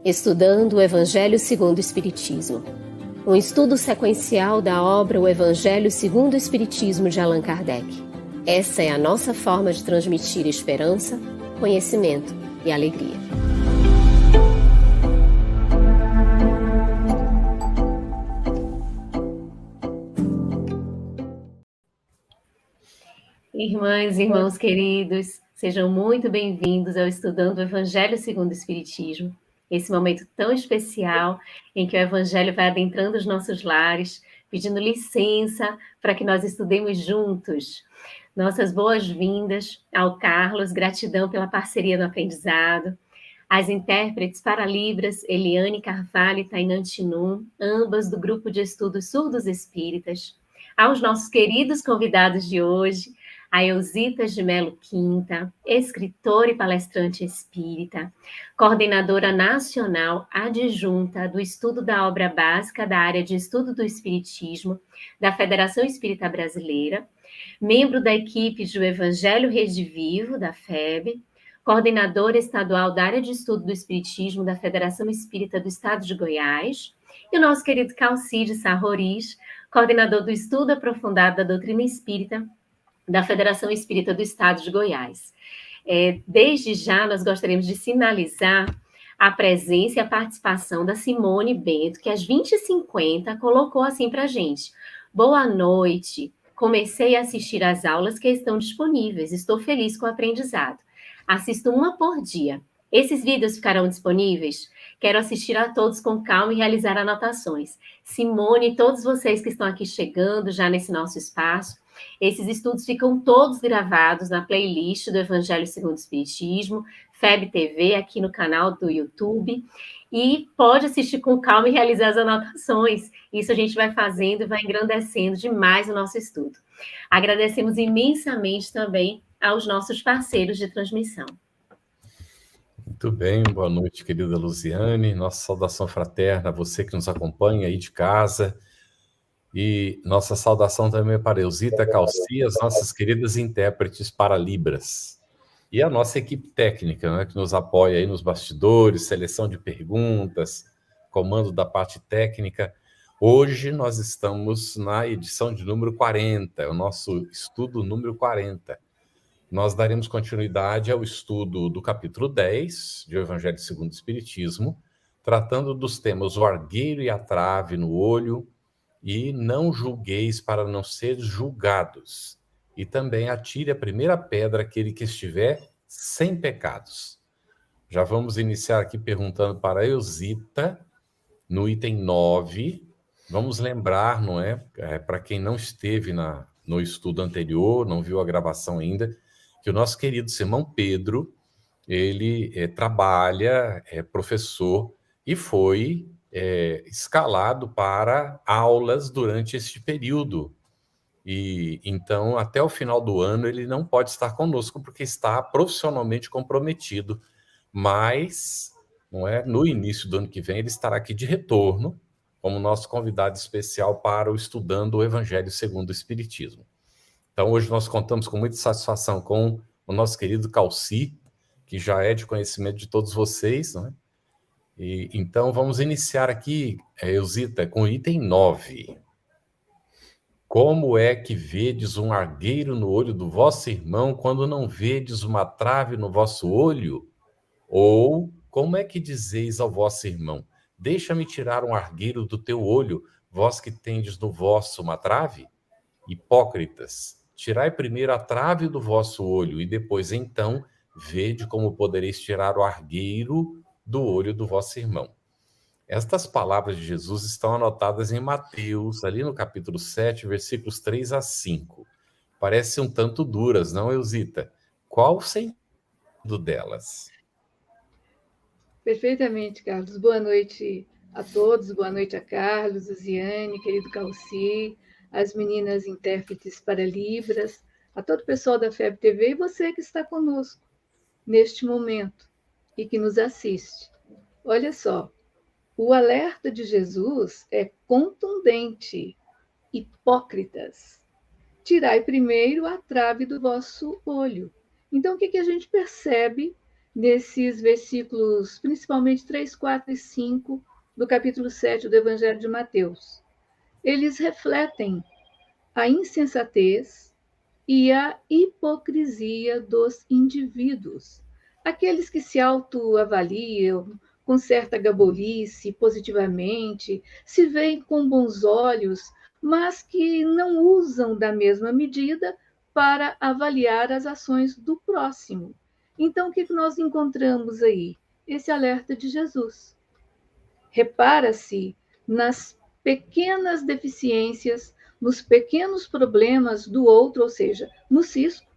Estudando o Evangelho segundo o Espiritismo. Um estudo sequencial da obra O Evangelho segundo o Espiritismo de Allan Kardec. Essa é a nossa forma de transmitir esperança, conhecimento e alegria. Irmãs e irmãos queridos, sejam muito bem-vindos ao Estudando o Evangelho segundo o Espiritismo, esse momento tão especial em que o Evangelho vai adentrando os nossos lares, pedindo licença para que nós estudemos juntos. Nossas boas-vindas ao Carlos, gratidão pela parceria no aprendizado, às intérpretes para Libras, Eliane Carvalho e Tainan Tinum, ambas do Grupo de Estudos Surdos Espíritas, aos nossos queridos convidados de hoje, a Elzita de Melo Quinta, escritora e palestrante espírita, coordenadora nacional adjunta do estudo da obra básica da área de estudo do Espiritismo da Federação Espírita Brasileira, membro da equipe do Evangelho Rede Vivo, da FEB, coordenadora estadual da área de estudo do Espiritismo da Federação Espírita do Estado de Goiás, e o nosso querido Calcide Sarroris, coordenador do estudo aprofundado da doutrina espírita da Federação Espírita do Estado de Goiás. Desde já, nós gostaríamos de sinalizar a presença e a participação da Simone Bento, que às 20h50 colocou assim para a gente: boa noite, comecei a assistir às aulas que estão disponíveis, estou feliz com o aprendizado. Assisto uma por dia. Esses vídeos ficarão disponíveis? Quero assistir a todos com calma e realizar anotações. Simone e todos vocês que estão aqui chegando já nesse nosso espaço, esses estudos ficam todos gravados na playlist do Evangelho segundo o Espiritismo, FEB TV, aqui no canal do YouTube, e pode assistir com calma e realizar as anotações. Isso a gente vai fazendo e vai engrandecendo demais o nosso estudo. Agradecemos imensamente também aos nossos parceiros de transmissão. Muito bem, boa noite, querida Luziane. Nossa saudação fraterna a você que nos acompanha aí de casa. E nossa saudação também para Elzita, Calci, as nossas queridas intérpretes para Libras. E a nossa equipe técnica, né, que nos apoia aí nos bastidores, seleção de perguntas, comando da parte técnica. Hoje nós estamos na edição de número 40, o nosso estudo número 40. Nós daremos continuidade ao estudo do capítulo 10, de O Evangelho segundo o Espiritismo, tratando dos temas o argueiro e a trave no olho, e não julgueis para não seres julgados. E também atire a primeira pedra aquele que estiver sem pecados. Já vamos iniciar aqui perguntando para a Elzita, no item 9. Vamos lembrar, não é? Para quem não esteve no estudo anterior, não viu a gravação ainda, que o nosso querido Simão Pedro, ele trabalha, é professor e foi escalado para aulas durante este período. E então, até o final do ano, ele não pode estar conosco porque está profissionalmente comprometido. Mas, não é, no início do ano que vem, ele estará aqui de retorno como nosso convidado especial para o Estudando o Evangelho segundo o Espiritismo. Então, hoje nós contamos com muita satisfação com o nosso querido Calci, que já é de conhecimento de todos vocês, não é? E, então, vamos iniciar aqui, Elzita, com o item 9. Como é que vedes um argueiro no olho do vosso irmão quando não vedes uma trave no vosso olho? Ou, como é que dizeis ao vosso irmão: deixa-me tirar um argueiro do teu olho, vós que tendes no vosso uma trave? Hipócritas, tirai primeiro a trave do vosso olho, e depois, então, vede como podereis tirar o argueiro do olho do vosso irmão. Estas palavras de Jesus estão anotadas em Mateus, ali no capítulo 7, versículos 3 a 5. Parecem um tanto duras, não, Elzita? Qual o sentido delas? Perfeitamente, Carlos. Boa noite a todos, boa noite a Carlos, Luziane, querido Calci, as meninas intérpretes para Libras, a todo o pessoal da FEB TV e você que está conosco neste momento e que nos assiste. Olha só, o alerta de Jesus é contundente. Hipócritas, tirai primeiro a trave do vosso olho. Então, o que a gente percebe nesses versículos, principalmente 3, 4 e 5 do capítulo 7 do Evangelho de Mateus. Eles refletem a insensatez e a hipocrisia dos indivíduos. Aqueles que se autoavaliam com certa gabolice, positivamente, se veem com bons olhos, mas que não usam da mesma medida para avaliar as ações do próximo. Então, o que nós encontramos aí? Esse alerta de Jesus. Repara-se nas pequenas deficiências, nos pequenos problemas do outro, ou seja, no cisco,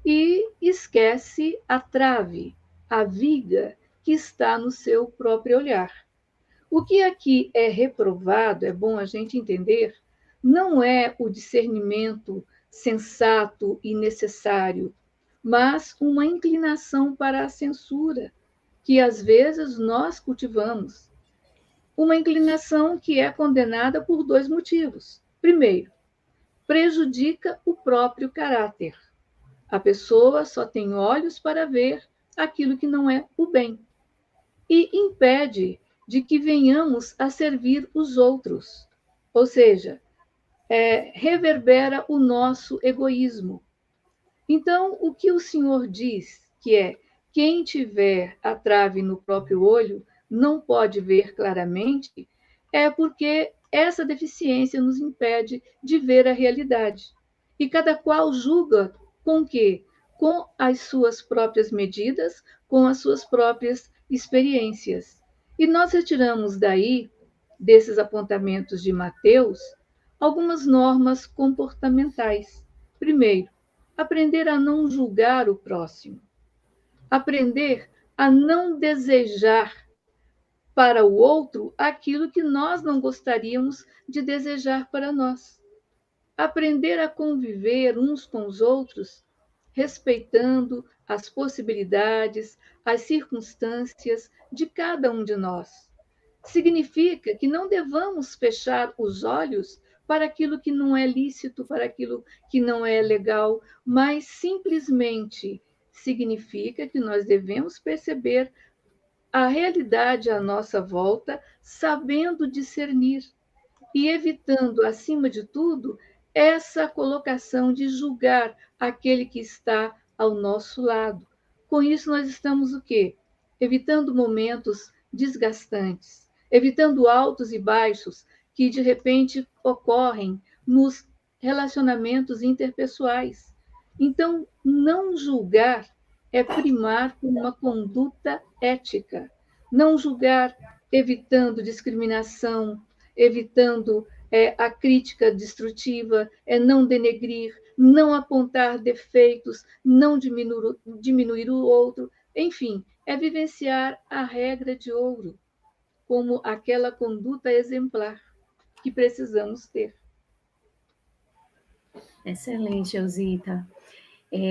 e esquece a trave, a viga que está no seu próprio olhar. O que aqui é reprovado, é bom a gente entender, não é o discernimento sensato e necessário, mas uma inclinação para a censura, que às vezes nós cultivamos. Uma inclinação que é condenada por dois motivos. Primeiro, prejudica o próprio caráter. A pessoa só tem olhos para ver aquilo que não é o bem. E impede de que venhamos a servir os outros. Ou seja, reverbera o nosso egoísmo. Então, o que o Senhor diz, que é quem tiver a trave no próprio olho não pode ver claramente, é porque essa deficiência nos impede de ver a realidade. E cada qual julga com quê? Com as suas próprias medidas, com as suas próprias experiências. E nós retiramos daí, desses apontamentos de Mateus, algumas normas comportamentais. Primeiro, aprender a não julgar o próximo, aprender a não desejar para o outro aquilo que nós não gostaríamos de desejar para nós, aprender a conviver uns com os outros, respeitando as possibilidades, as circunstâncias de cada um de nós. Significa que não devamos fechar os olhos para aquilo que não é lícito, para aquilo que não é legal, mas simplesmente significa que nós devemos perceber a realidade à nossa volta, sabendo discernir e evitando, acima de tudo, essa colocação de julgar aquele que está ao nosso lado. Com isso, nós estamos o quê? Evitando momentos desgastantes, evitando altos e baixos que, de repente, ocorrem nos relacionamentos interpessoais. Então, não julgar é primar por uma conduta ética. Não julgar evitando discriminação, evitando a crítica destrutiva, não denegrir, não apontar defeitos, não diminuir o outro. Enfim, é vivenciar a regra de ouro como aquela conduta exemplar que precisamos ter. Excelente, Elzita.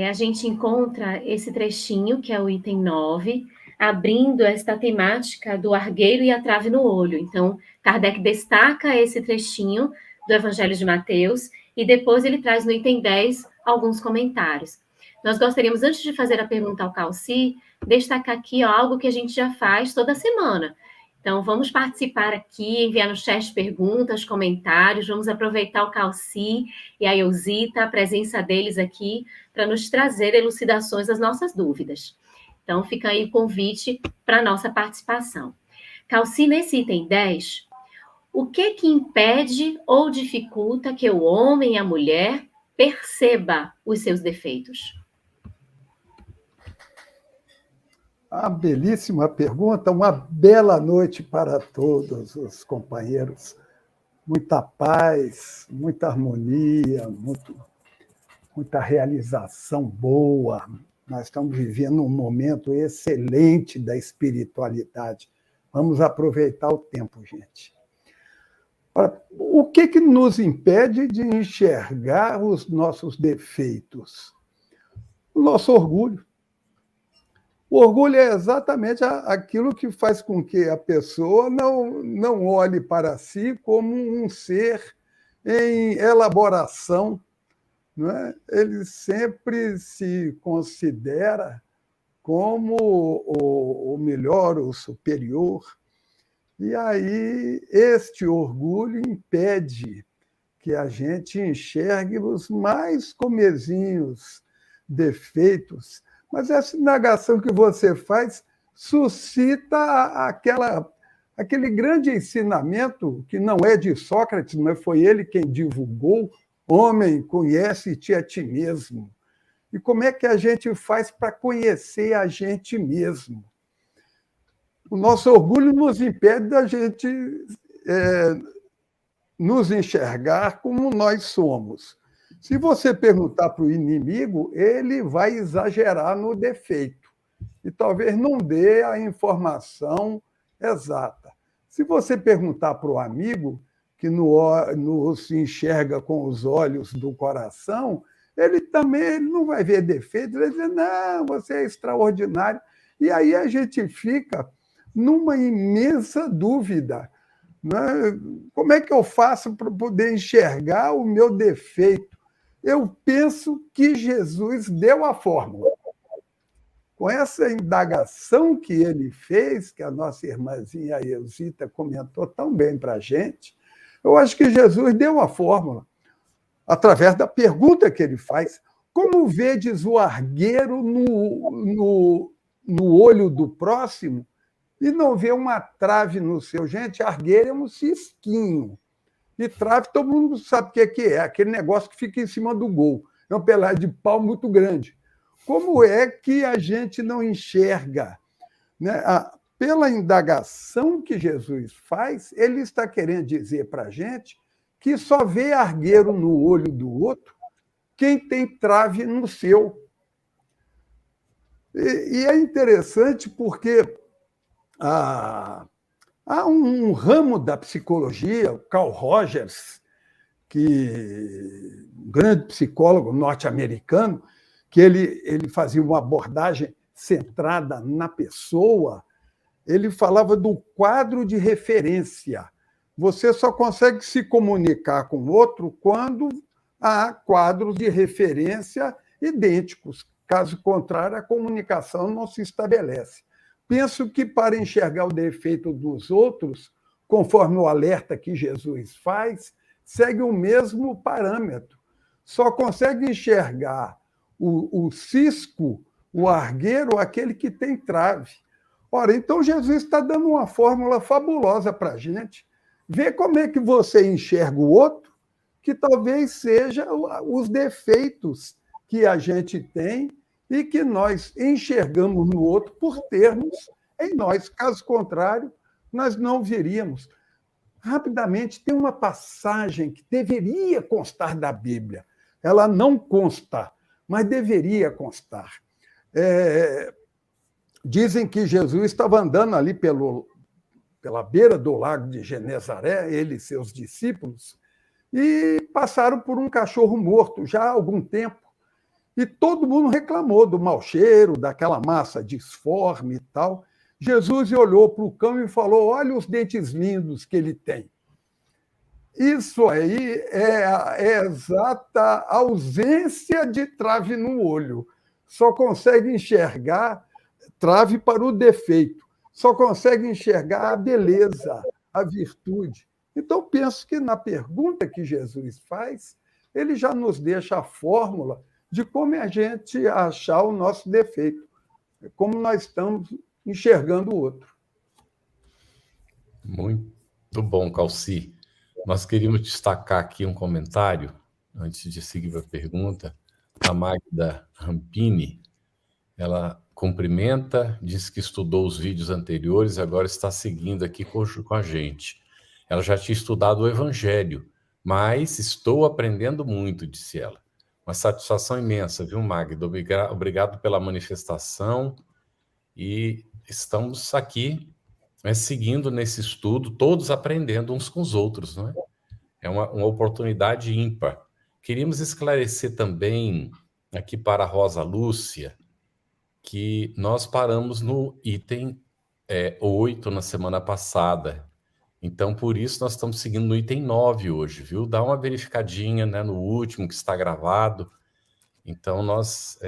A gente encontra esse trechinho, que é o item 9, abrindo esta temática do argueiro e a trave no olho. Então, Kardec destaca esse trechinho do Evangelho de Mateus e depois ele traz no item 10 alguns comentários. Nós gostaríamos, antes de fazer a pergunta ao Calci, destacar aqui algo que a gente já faz toda semana. Então, vamos participar aqui, enviar no chat perguntas, comentários, vamos aproveitar o Calci e a Elzita, a presença deles aqui, para nos trazer elucidações das nossas dúvidas. Então, fica aí o convite para a nossa participação. Calci, nesse item 10, o que impede ou dificulta que o homem e a mulher perceba os seus defeitos? Belíssima pergunta, uma bela noite para todos os companheiros. Muita paz, muita harmonia, muita realização boa. Nós estamos vivendo um momento excelente da espiritualidade. Vamos aproveitar o tempo, gente. O que nos impede de enxergar os nossos defeitos? O nosso orgulho. O orgulho é exatamente aquilo que faz com que a pessoa não olhe para si como um ser em elaboração. Não é? Ele sempre se considera como o melhor, o superior. E aí este orgulho impede que a gente enxergue os mais comezinhos defeitos. Mas essa indagação que você faz suscita aquele grande ensinamento que não é de Sócrates, mas foi ele quem divulgou: homem, conhece-te a ti mesmo. E como é que a gente faz para conhecer a gente mesmo? O nosso orgulho nos impede da gente nos enxergar como nós somos. Se você perguntar para o inimigo, ele vai exagerar no defeito e talvez não dê a informação exata. Se você perguntar para o amigo, que se enxerga com os olhos do coração, ele também não vai ver defeito, ele vai dizer: não, você é extraordinário. E aí a gente fica numa imensa dúvida. Né? Como é que eu faço para poder enxergar o meu defeito? Eu penso que Jesus deu a fórmula. Com essa indagação que ele fez, que a nossa irmãzinha Eusita comentou tão bem para a gente, eu acho que Jesus deu a fórmula, através da pergunta que ele faz: como vedes o argueiro no olho do próximo e não vê uma trave no seu? Gente, argueiro é um cisquinho. E trave, todo mundo sabe o que é. Aquele negócio que fica em cima do gol. É um pedaço de pau muito grande. Como é que a gente não enxerga? Né? Pela indagação que Jesus faz, ele está querendo dizer para a gente que só vê argueiro no olho do outro quem tem trave no seu. E é interessante porque há um ramo da psicologia, o Carl Rogers, um grande psicólogo norte-americano, que ele fazia uma abordagem centrada na pessoa. Ele falava do quadro de referência. Você só consegue se comunicar com o outro quando há quadros de referência idênticos. Caso contrário, a comunicação não se estabelece. Penso que, para enxergar o defeito dos outros, conforme o alerta que Jesus faz, segue o mesmo parâmetro. Só consegue enxergar o cisco, o argueiro, aquele que tem trave. Ora, então Jesus está dando uma fórmula fabulosa para a gente. Vê como é que você enxerga o outro, que talvez seja os defeitos que a gente tem e que nós enxergamos no outro por termos em nós. Caso contrário, nós não veríamos. Rapidamente, tem uma passagem que deveria constar da Bíblia. Ela não consta, mas deveria constar. Dizem que Jesus estava andando ali pela beira do lago de Genezaré, ele e seus discípulos, e passaram por um cachorro morto já há algum tempo. E todo mundo reclamou do mau cheiro, daquela massa disforme e tal. Jesus olhou para o cão e falou: olha os dentes lindos que ele tem. Isso aí é a exata ausência de trave no olho. Só consegue enxergar trave para o defeito. Só consegue enxergar a beleza, a virtude. Então, penso que na pergunta que Jesus faz, ele já nos deixa a fórmula de como a gente achar o nosso defeito, como nós estamos enxergando o outro. Muito bom, Calci. Nós queríamos destacar aqui um comentário, antes de seguir para a pergunta. A Magda Rampini, ela cumprimenta, diz que estudou os vídeos anteriores e agora está seguindo aqui com a gente. Ela já tinha estudado o Evangelho, mas estou aprendendo muito, disse ela. Uma satisfação imensa, viu, Magda? Obrigado pela manifestação. E estamos aqui seguindo nesse estudo, todos aprendendo uns com os outros, não é? É uma oportunidade ímpar. Queríamos esclarecer também aqui para a Rosa Lúcia que nós paramos no item 8 na semana passada. Então, por isso, nós estamos seguindo no item 9 hoje, viu? Dá uma verificadinha, né, no último que está gravado. Então, nós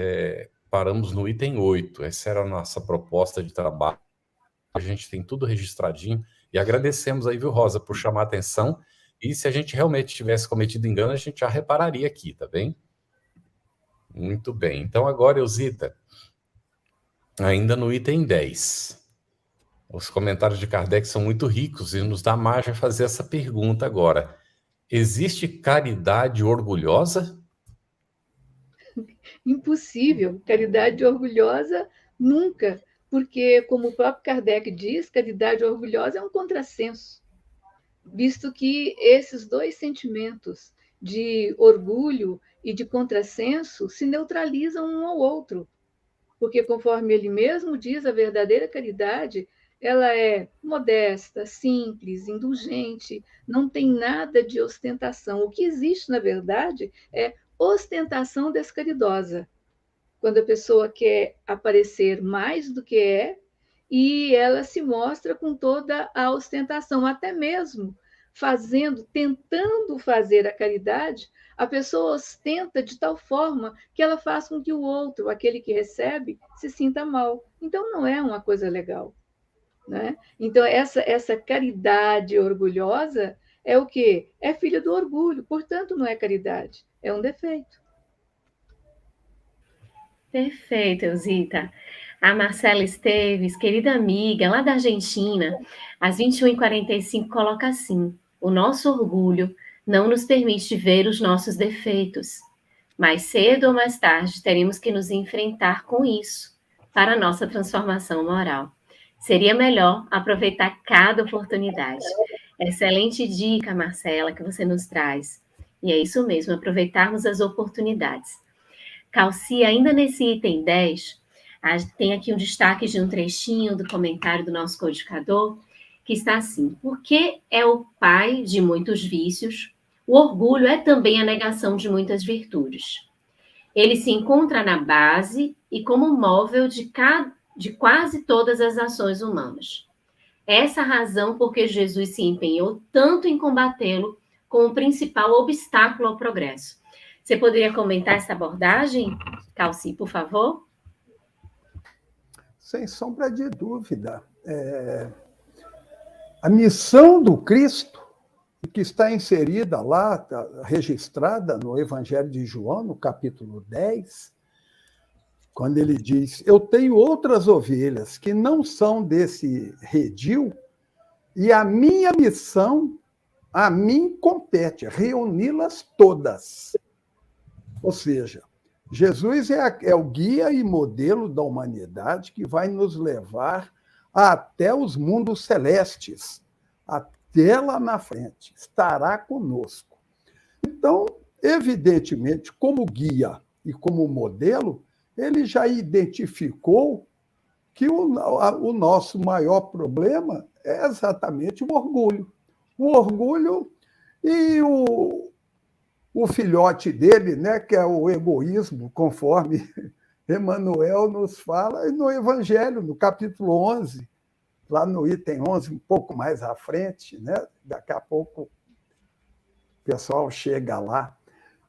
paramos no item 8. Essa era a nossa proposta de trabalho. A gente tem tudo registradinho. E agradecemos aí, viu, Rosa, por chamar a atenção. E se a gente realmente tivesse cometido engano, a gente já repararia aqui, tá bem? Muito bem. Então, agora, Elzita, ainda no item 10. Os comentários de Kardec são muito ricos e nos dá margem a fazer essa pergunta agora. Existe caridade orgulhosa? Impossível. Caridade orgulhosa, nunca. Porque, como o próprio Kardec diz, caridade orgulhosa é um contrassenso, visto que esses dois sentimentos de orgulho e de contrassenso se neutralizam um ao outro. Porque, conforme ele mesmo diz, a verdadeira caridade ela é modesta, simples, indulgente, não tem nada de ostentação. O que existe, na verdade, é ostentação descaridosa, quando a pessoa quer aparecer mais do que é e ela se mostra com toda a ostentação, até mesmo tentando fazer a caridade, a pessoa ostenta de tal forma que ela faz com que o outro, aquele que recebe, se sinta mal. Então, não é uma coisa legal, né? Então, essa caridade orgulhosa é o quê? É filha do orgulho, portanto, não é caridade, é um defeito. Perfeito, Elzita. A Marcela Esteves, querida amiga, lá da Argentina, às 21h45, coloca assim: o nosso orgulho não nos permite ver os nossos defeitos. Mais cedo ou mais tarde, teremos que nos enfrentar com isso para a nossa transformação moral. Seria melhor aproveitar cada oportunidade. Excelente dica, Marcela, que você nos traz. E é isso mesmo, aproveitarmos as oportunidades. Calci, ainda nesse item 10, tem aqui um destaque de um trechinho do comentário do nosso codificador, que está assim: porque é o pai de muitos vícios, o orgulho é também a negação de muitas virtudes. Ele se encontra na base e como móvel de quase todas as ações humanas. Essa é a razão por que Jesus se empenhou tanto em combatê-lo como o principal obstáculo ao progresso. Você poderia comentar essa abordagem, Calci, por favor? Sem sombra de dúvida. A missão do Cristo, que está inserida lá, registrada no Evangelho de João, no capítulo 10, quando ele diz: eu tenho outras ovelhas que não são desse redil, e a minha missão, a mim compete, reuni-las todas. Ou seja, Jesus é o guia e modelo da humanidade que vai nos levar até os mundos celestes, até lá na frente, estará conosco. Então, evidentemente, como guia e como modelo, ele já identificou que o nosso maior problema é exatamente o orgulho. O orgulho e o filhote dele, né, que é o egoísmo, conforme Emmanuel nos fala no Evangelho, no capítulo 11, lá no item 11, um pouco mais à frente, né? Daqui a pouco o pessoal chega lá.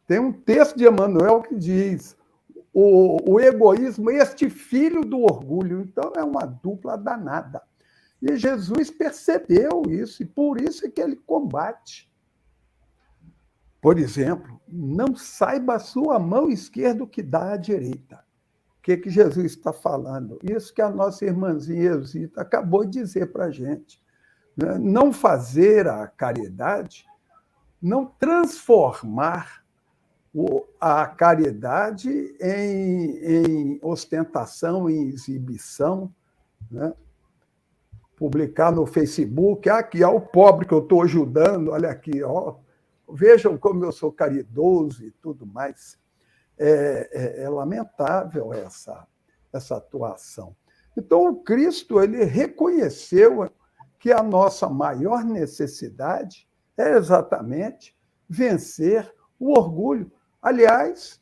Tem um texto de Emmanuel que diz: o egoísmo, este filho do orgulho. Então, é uma dupla danada. E Jesus percebeu isso, e por isso é que ele combate. Por exemplo, não saiba a sua mão esquerda o que dá à direita. O que Jesus está falando? Isso que a nossa irmãzinha Elzita acabou de dizer para a gente. Não fazer a caridade, não transformar a caridade em ostentação, em exibição, né? Publicar no Facebook: aqui, ó, o pobre que eu estou ajudando, olha aqui, ó, vejam como eu sou caridoso e tudo mais. É lamentável essa atuação. Então, o Cristo ele reconheceu que a nossa maior necessidade é exatamente vencer o orgulho. Aliás,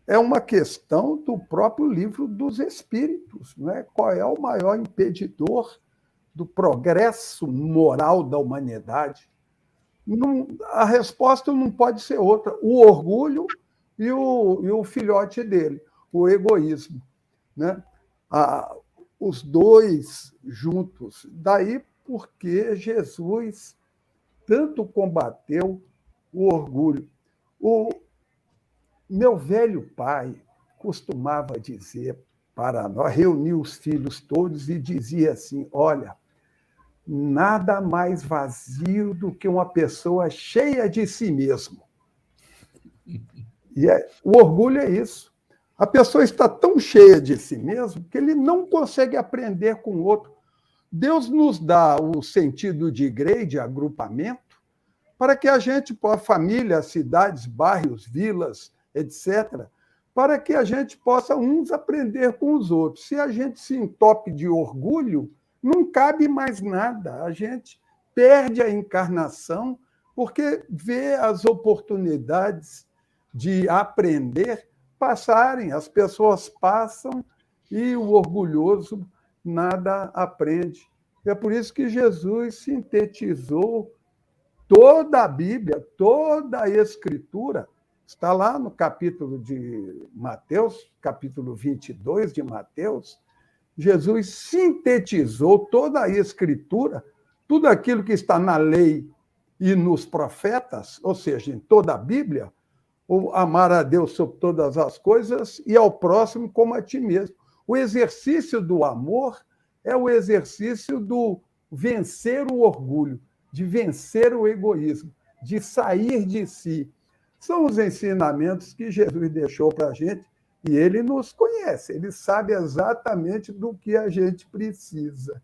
é uma questão do próprio Livro dos Espíritos, né? Qual é o maior impedidor do progresso moral da humanidade? A resposta não pode ser outra: o orgulho e o filhote dele, o egoísmo. né? Os dois juntos. Daí porque Jesus tanto combateu o orgulho. O meu velho pai costumava dizer para nós, reunir os filhos todos e dizia assim: olha, nada mais vazio do que uma pessoa cheia de si mesmo. E o orgulho é isso. A pessoa está tão cheia de si mesmo que ele não consegue aprender com o outro. Deus nos dá o sentido de igreja, de agrupamento, para que a gente possa, famílias, cidades, bairros, vilas, etc., para que a gente possa uns aprender com os outros. Se a gente se entope de orgulho, não cabe mais nada. A gente perde a encarnação porque vê as oportunidades de aprender passarem. As pessoas passam e o orgulhoso nada aprende. É por isso que Jesus sintetizou toda a Bíblia, toda a Escritura. Está lá no capítulo de Mateus, capítulo 22 de Mateus. Jesus sintetizou toda a Escritura, tudo aquilo que está na lei e nos profetas, ou seja, em toda a Bíblia, o amar a Deus sobre todas as coisas e ao próximo como a ti mesmo. O exercício do amor é o exercício do vencer o orgulho, de vencer o egoísmo, de sair de si. São os ensinamentos que Jesus deixou para a gente e ele nos conhece, ele sabe exatamente do que a gente precisa.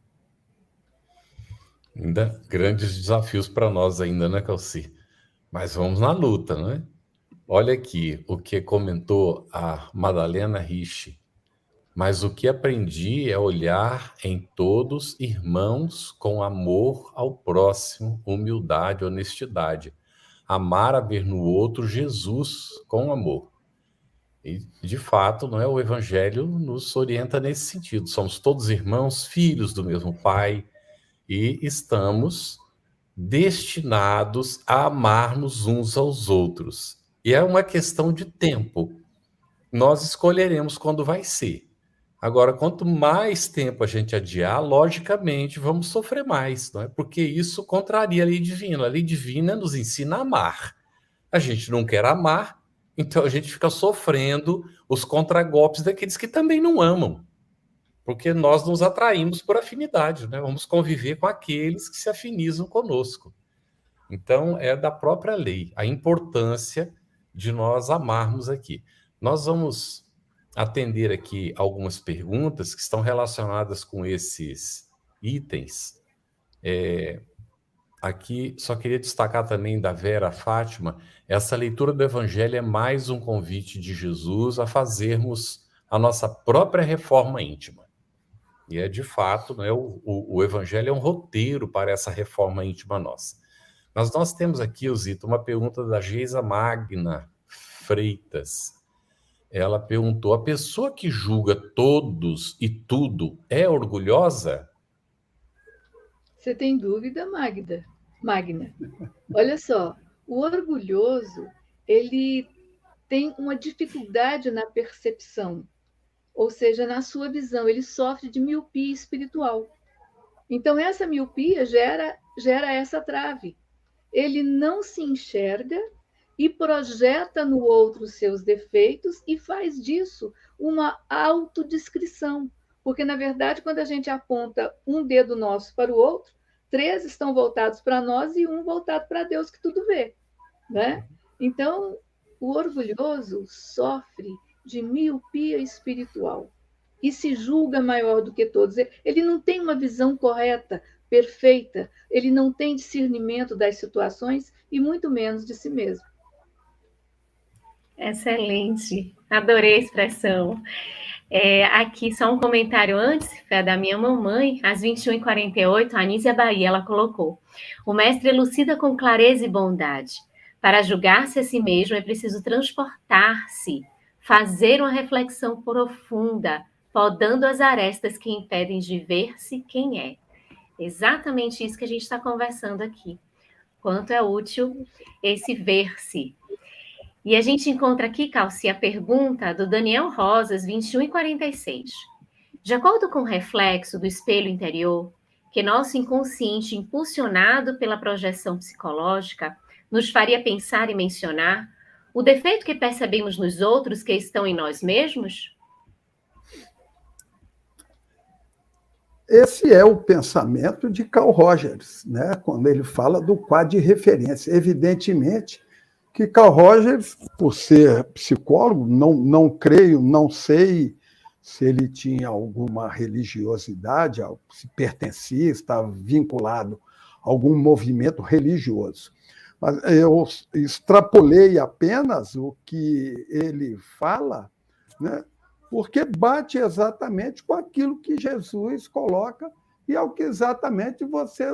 Ainda grandes desafios para nós ainda, né, Calci? Mas vamos na luta, não é? Olha aqui o que comentou a Madalena Rich. Mas o que aprendi é olhar em todos irmãos com amor ao próximo, humildade, honestidade. Amar a ver no outro Jesus com amor. E, de fato, não é, o Evangelho nos orienta nesse sentido. Somos todos irmãos, filhos do mesmo Pai, e estamos destinados a amar-nos uns aos outros. E é uma questão de tempo. Nós escolheremos quando vai ser. Agora, quanto mais tempo a gente adiar, logicamente vamos sofrer mais, não é? Porque isso contraria a lei divina. A lei divina nos ensina a amar. A gente não quer amar, então a gente fica sofrendo os contragolpes daqueles que também não amam. Porque nós nos atraímos por afinidade, né? Vamos conviver com aqueles que se afinizam conosco. Então, é da própria lei a importância de nós amarmos aqui. Nós vamos atender aqui algumas perguntas que estão relacionadas com esses itens. Aqui, só queria destacar também da Vera Fátima, essa leitura do Evangelho é mais um convite de Jesus a fazermos a nossa própria reforma íntima. E é de fato, né, o Evangelho é um roteiro para essa reforma íntima nossa. Mas nós temos aqui, Zito, uma pergunta da Geisa Magna Freitas. Ela perguntou: a pessoa que julga todos e tudo é orgulhosa? Você tem dúvida, Magna? Olha só, o orgulhoso, ele tem uma dificuldade na percepção, ou seja, na sua visão, ele sofre de miopia espiritual. Então, essa miopia gera essa trave. Ele não se enxerga e projeta no outro seus defeitos e faz disso uma autodescrição. Porque, na verdade, quando a gente aponta um dedo nosso para o outro, 3 estão voltados para nós e 1 voltado para Deus, que tudo vê. Né? Então, o orgulhoso sofre de miopia espiritual e se julga maior do que todos. Ele não tem uma visão correta, perfeita, ele não tem discernimento das situações e muito menos de si mesmo. Excelente, adorei a expressão. Aqui só um comentário antes, foi da minha mamãe, às 21h48, a Anísia Bahia, ela colocou: o mestre elucida com clareza e bondade. Para julgar-se a si mesmo é preciso transportar-se, fazer uma reflexão profunda, podando as arestas que impedem de ver-se quem é. Exatamente isso que a gente está conversando aqui. Quanto é útil esse ver-se. E a gente encontra aqui, Calci, a pergunta do Daniel Rosas, 21 e 46. De acordo com o reflexo do espelho interior, que nosso inconsciente, impulsionado pela projeção psicológica, nos faria pensar e mencionar, o defeito que percebemos nos outros que estão em nós mesmos? Esse é o pensamento de Carl Rogers, né? Quando ele fala do quadro de referência. Evidentemente que Carl Rogers, por ser psicólogo, não creio, não sei se ele tinha alguma religiosidade, se pertencia, estava vinculado a algum movimento religioso. Mas eu extrapolei apenas o que ele fala, né? Porque bate exatamente com aquilo que Jesus coloca e é o que exatamente você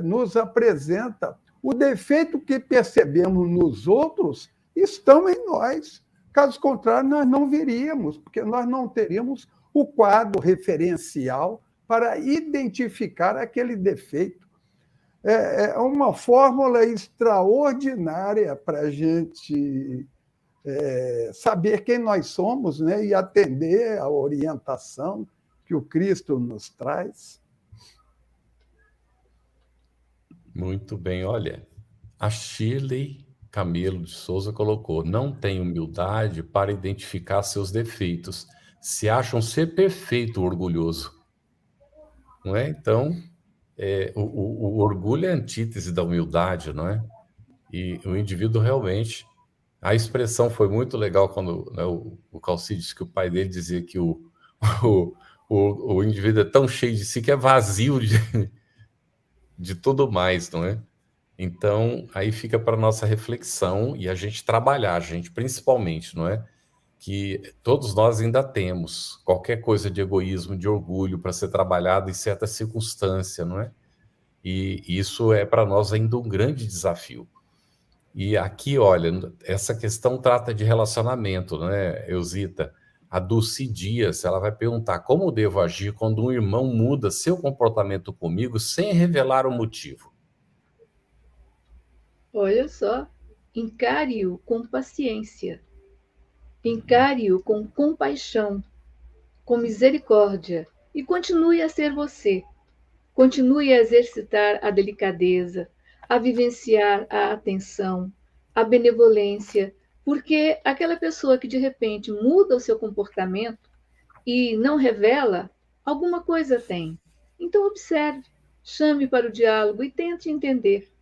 nos apresenta. O defeito que percebemos nos outros estão em nós. Caso contrário, nós não veríamos, porque nós não teríamos o quadro referencial para identificar aquele defeito. É uma fórmula extraordinária para a gente saber quem nós somos, né, e atender à orientação que o Cristo nos traz. Muito bem, olha, a Shirley Camelo de Souza colocou: não tem humildade para identificar seus defeitos, se acham ser perfeito, orgulhoso. Não é? Então, o orgulho é a antítese da humildade, não é? E o indivíduo realmente... A expressão foi muito legal quando, né, o Calci disse que o pai dele dizia que o indivíduo é tão cheio de si que é vazio de tudo mais, não é? Então, aí fica para nossa reflexão e a gente trabalhar, a gente principalmente, não é? Que todos nós ainda temos qualquer coisa de egoísmo, de orgulho para ser trabalhado em certa circunstância, não é? E isso é para nós ainda um grande desafio. E aqui, olha, essa questão trata de relacionamento, né, Eusita? A Dulce Dias, ela vai perguntar: como devo agir quando um irmão muda seu comportamento comigo sem revelar o motivo? Olha só, encare-o com paciência, encare-o com compaixão, com misericórdia e continue a ser você. Continue a exercitar a delicadeza, a vivenciar a atenção, a benevolência, porque aquela pessoa que de repente muda o seu comportamento e não revela, alguma coisa tem. Então observe, chame para o diálogo e tente entender.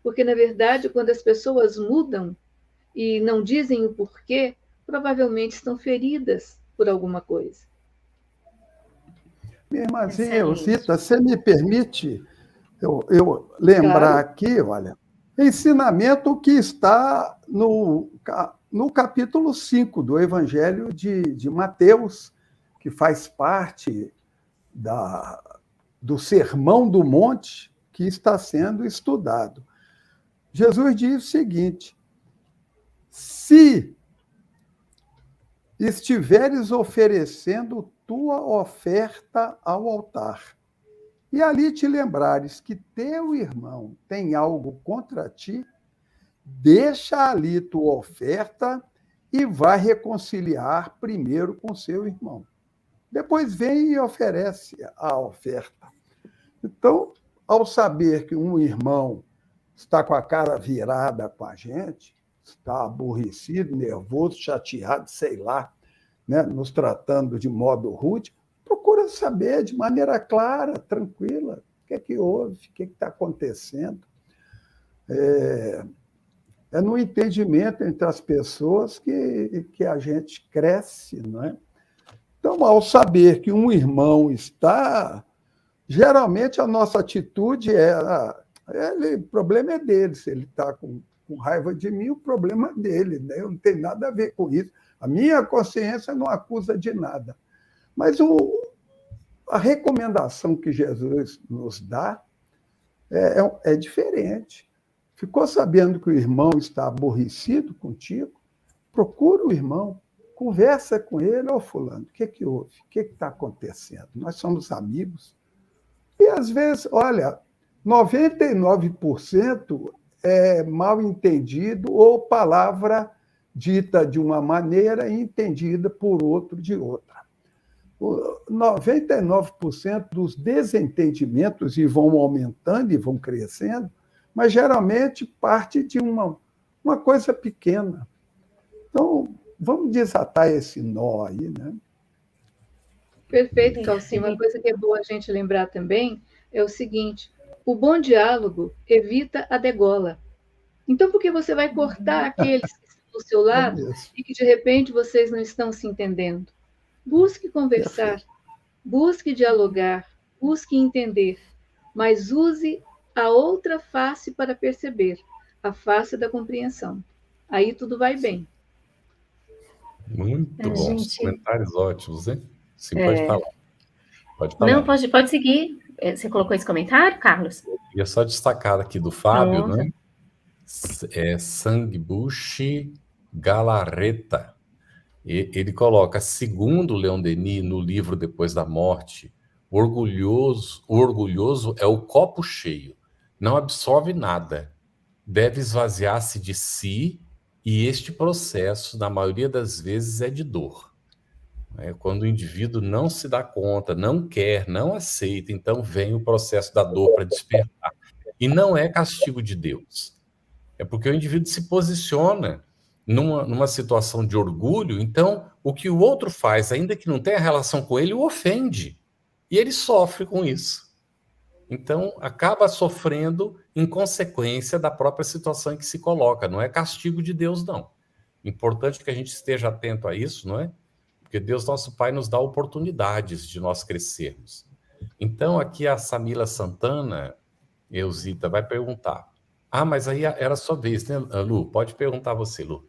Porque, na verdade, quando as pessoas mudam e não dizem o porquê, provavelmente estão feridas por alguma coisa. Minha irmãzinha Eusita, você me permite eu lembrar aqui, olha, ensinamento que está no capítulo 5 do Evangelho de Mateus, que faz parte do Sermão do Monte que está sendo estudado. Jesus diz o seguinte: se estiveres oferecendo tua oferta ao altar, e ali te lembrares que teu irmão tem algo contra ti, deixa ali tua oferta e vai reconciliar primeiro com seu irmão. Depois vem e oferece a oferta. Então, ao saber que um irmão está com a cara virada com a gente, está aborrecido, nervoso, chateado, sei lá, né, nos tratando de modo rude, procura saber de maneira clara, tranquila, o que é que houve, o que está acontecendo. É no entendimento entre as pessoas que a gente cresce, não é? Então, ao saber que um irmão está... Geralmente, a nossa atitude o problema é dele. Se ele está com raiva de mim, o problema é dele, né? Eu não tenho nada a ver com isso. A minha consciência não acusa de nada. Mas a recomendação que Jesus nos dá é diferente. Ficou sabendo que o irmão está aborrecido contigo? Procura o irmão, conversa com ele. Ô, fulano, o que houve? O que está acontecendo? Nós somos amigos. E, às vezes, olha, 99% mal entendido ou palavra dita de uma maneira e entendida por outro de outra. 99% dos desentendimentos e vão aumentando e vão crescendo, mas geralmente parte de uma coisa pequena. Então, vamos desatar esse nó aí, né? Perfeito, Calcinha. Uma coisa que é boa a gente lembrar também é o seguinte: o bom diálogo evita a degola. Então, por que você vai cortar aqueles que estão do seu lado e que, de repente, vocês não estão se entendendo? Busque conversar, busque dialogar, busque entender, mas use a outra face para perceber, a face da compreensão. Aí tudo vai bem. Muito bom. Comentários ótimos, hein? Sim, pode falar. Pode falar. Não, pode seguir. Você colocou esse comentário, Carlos? Eu ia só destacar aqui do Fábio, né? Sangbushi Galarreta. Ele coloca, segundo Leon Denis, no livro Depois da Morte, o orgulhoso é o copo cheio, não absorve nada, deve esvaziar-se de si, e este processo, na maioria das vezes, é de dor. Quando o indivíduo não se dá conta, não quer, não aceita, então vem o processo da dor para despertar. E não é castigo de Deus. É porque o indivíduo se posiciona numa situação de orgulho, então o que o outro faz, ainda que não tenha relação com ele, o ofende. E ele sofre com isso. Então, acaba sofrendo em consequência da própria situação em que se coloca. Não é castigo de Deus, não. Importante que a gente esteja atento a isso, não é? Porque Deus, nosso Pai, nos dá oportunidades de nós crescermos. Então, aqui a Samila Santana, Eusita, vai perguntar. Mas aí era a sua vez, né, Lu? Pode perguntar você, Lu.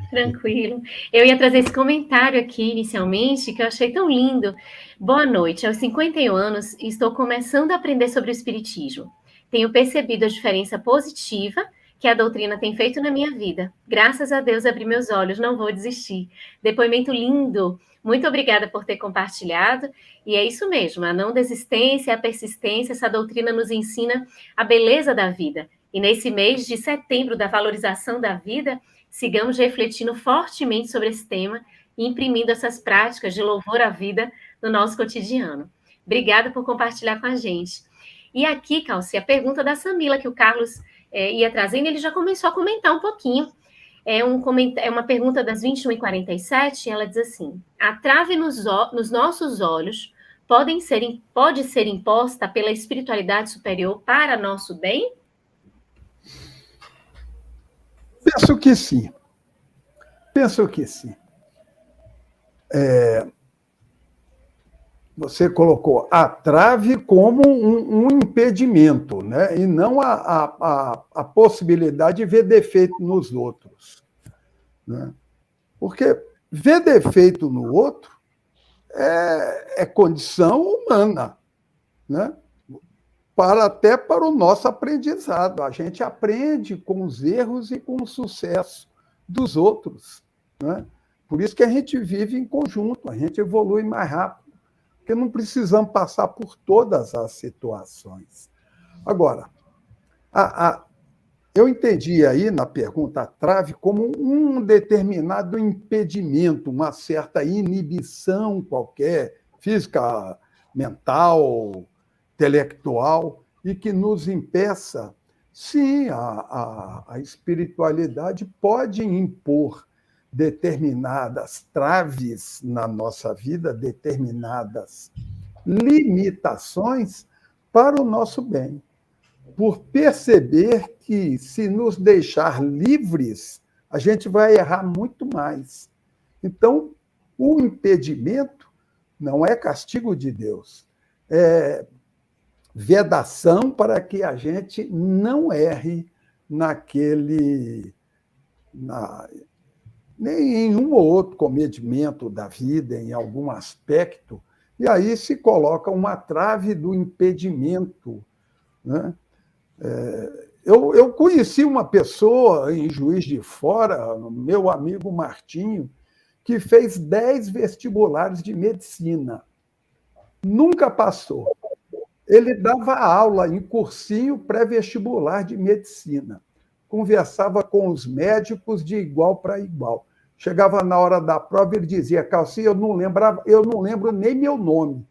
Tranquilo. Eu ia trazer esse comentário aqui inicialmente, que eu achei tão lindo. Boa noite. Aos 51 anos, estou começando a aprender sobre o Espiritismo. Tenho percebido a diferença positiva que a doutrina tem feito na minha vida. Graças a Deus abri meus olhos, não vou desistir. Depoimento lindo. Muito obrigada por ter compartilhado. E é isso mesmo, a não desistência, a persistência, essa doutrina nos ensina a beleza da vida. E nesse mês de setembro da valorização da vida, sigamos refletindo fortemente sobre esse tema e imprimindo essas práticas de louvor à vida no nosso cotidiano. Obrigada por compartilhar com a gente. E aqui, Calci, a pergunta da Samila, que o Carlos ia trazendo, ele já começou a comentar um pouquinho. É uma pergunta das 21h47, ela diz assim: a trave nos nossos olhos pode ser imposta pela espiritualidade superior para nosso bem? Penso que sim. Você colocou a trave como um impedimento, né? E não a possibilidade de ver defeito nos outros. Né? Porque ver defeito no outro é condição humana, né? Até para o nosso aprendizado. A gente aprende com os erros e com o sucesso dos outros. Né? Por isso que a gente vive em conjunto, a gente evolui mais rápido, porque não precisamos passar por todas as situações. Agora, eu entendi aí na pergunta a trave como um determinado impedimento, uma certa inibição qualquer, física, mental, intelectual, e que nos impeça. Sim, a espiritualidade pode impor determinadas traves na nossa vida, determinadas limitações para o nosso bem, por perceber que, se nos deixar livres, a gente vai errar muito mais. Então, o impedimento não é castigo de Deus, é vedação para que a gente não erre nem em um ou outro comedimento da vida, em algum aspecto, e aí se coloca uma trave do impedimento. Né? Eu conheci uma pessoa em Juiz de Fora, meu amigo Martinho, que fez 10 vestibulares de medicina. Nunca passou. Ele dava aula em cursinho pré-vestibular de medicina. conversava com os médicos de igual para igual. Chegava na hora da prova, ele dizia: Calci, eu não lembro nem meu nome.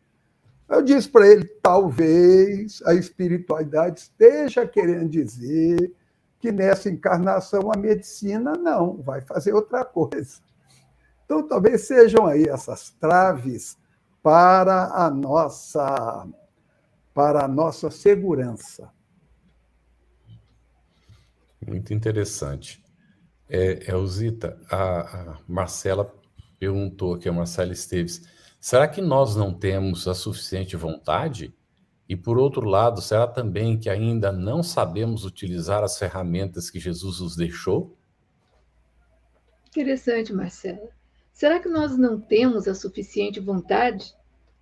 Eu disse para ele: talvez a espiritualidade esteja querendo dizer que nessa encarnação a medicina não, vai fazer outra coisa. Então, talvez sejam aí essas traves para a nossa segurança. Muito interessante. Elzita, a Marcela perguntou aqui, a Marcela Esteves, será que nós não temos a suficiente vontade? E, por outro lado, será também que ainda não sabemos utilizar as ferramentas que Jesus nos deixou? Interessante, Marcela. Será que nós não temos a suficiente vontade?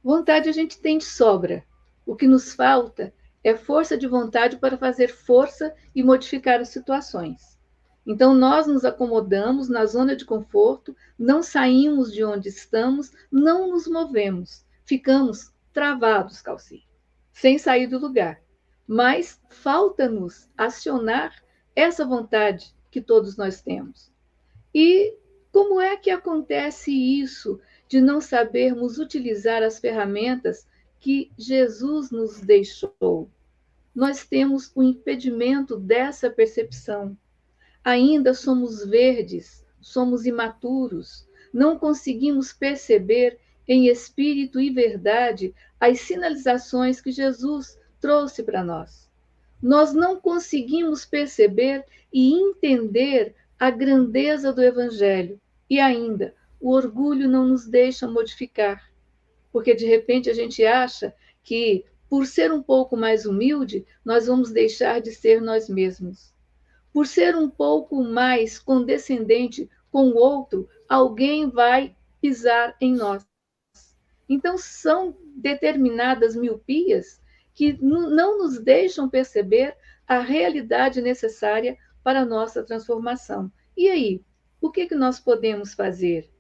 Vontade a gente tem de sobra. O que nos falta é força de vontade para fazer força e modificar as situações. Então, nós nos acomodamos na zona de conforto, não saímos de onde estamos, não nos movemos, ficamos travados, Calci, sem sair do lugar. Mas falta-nos acionar essa vontade que todos nós temos. E como é que acontece isso de não sabermos utilizar as ferramentas que Jesus nos deixou? Nós temos o impedimento dessa percepção. Ainda somos verdes, somos imaturos, não conseguimos perceber em espírito e verdade as sinalizações que Jesus trouxe para nós. Nós não conseguimos perceber e entender a grandeza do Evangelho. E ainda, o orgulho não nos deixa modificar. Porque, de repente, a gente acha que, por ser um pouco mais humilde, nós vamos deixar de ser nós mesmos. Por ser um pouco mais condescendente com o outro, alguém vai pisar em nós. Então, são determinadas miopias que não nos deixam perceber a realidade necessária para a nossa transformação. E aí, o que nós podemos fazer?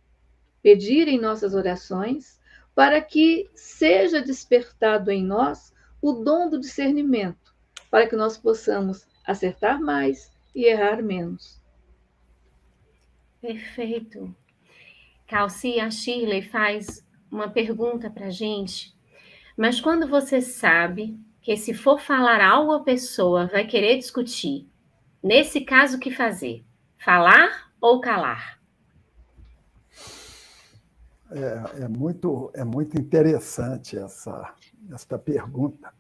Pedir em nossas orações para que seja despertado em nós o dom do discernimento, para que nós possamos acertar mais e errar menos. Perfeito. Calci, a Shirley faz uma pergunta para a gente. Mas quando você sabe que se for falar algo a pessoa vai querer discutir, nesse caso o que fazer? Falar ou calar? É muito interessante esta pergunta.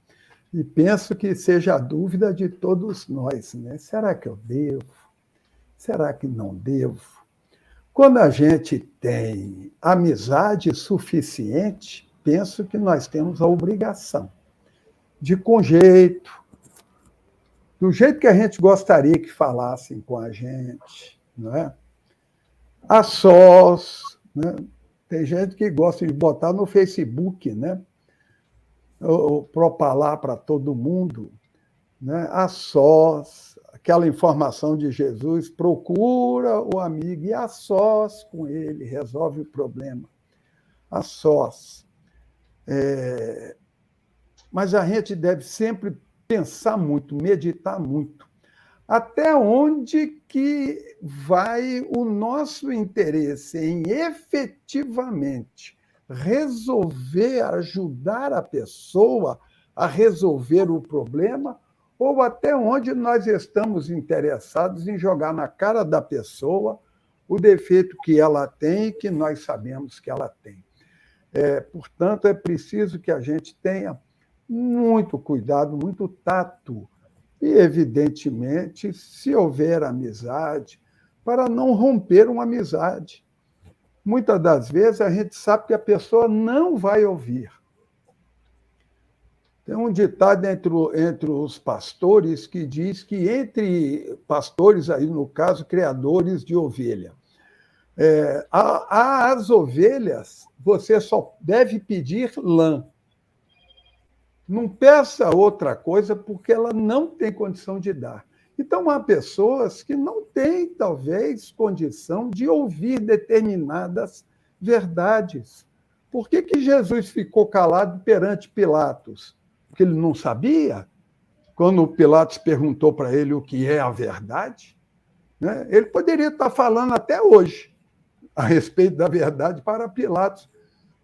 E penso que seja a dúvida de todos nós, né? Será que eu devo? Será que não devo? Quando a gente tem amizade suficiente, penso que nós temos a obrigação de, com jeito, do jeito que a gente gostaria que falassem com a gente, não é? A sós, né? Tem gente que gosta de botar no Facebook, né? Ou propalar para todo mundo, né? A sós, aquela informação de Jesus, procura o amigo e a sós com ele, resolve o problema. A sós. Mas a gente deve sempre pensar muito, meditar muito. Até onde que vai o nosso interesse em efetivamente resolver, ajudar a pessoa a resolver o problema, ou até onde nós estamos interessados em jogar na cara da pessoa o defeito que ela tem e que nós sabemos que ela tem. Portanto, é preciso que a gente tenha muito cuidado, muito tato, e, evidentemente, se houver amizade, para não romper uma amizade. Muitas das vezes a gente sabe que a pessoa não vai ouvir. Tem um ditado entre os pastores que diz que entre pastores, aí no caso, criadores de ovelha, às ovelhas você só deve pedir lã. Não peça outra coisa porque ela não tem condição de dar. Então, há pessoas que não têm, talvez, condição de ouvir determinadas verdades. Por que Jesus ficou calado perante Pilatos? Porque ele não sabia? quando Pilatos perguntou para ele o que é a verdade, né? Ele poderia estar falando até hoje a respeito da verdade para Pilatos,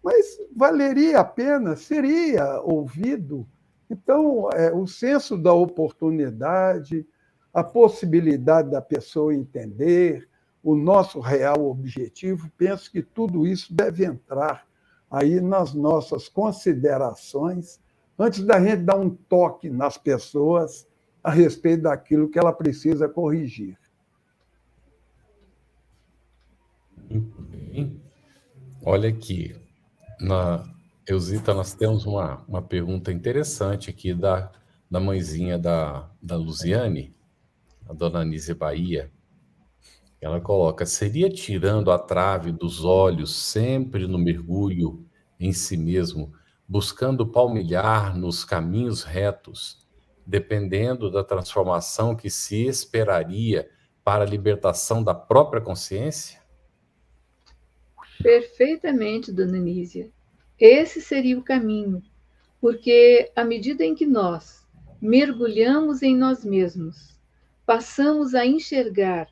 mas valeria a pena, seria ouvido. Então, o senso da oportunidade, a possibilidade da pessoa entender o nosso real objetivo, penso que tudo isso deve entrar aí nas nossas considerações, antes da gente dar um toque nas pessoas a respeito daquilo que ela precisa corrigir. Muito bem. Olha aqui, Eusita, nós temos uma pergunta interessante aqui da mãezinha da Luziane, a dona Anísia Bahia. Ela coloca: seria tirando a trave dos olhos sempre no mergulho em si mesmo, buscando palmilhar nos caminhos retos, dependendo da transformação que se esperaria para a libertação da própria consciência? Perfeitamente, dona Nísia. Esse seria o caminho, porque à medida em que nós mergulhamos em nós mesmos, passamos a enxergar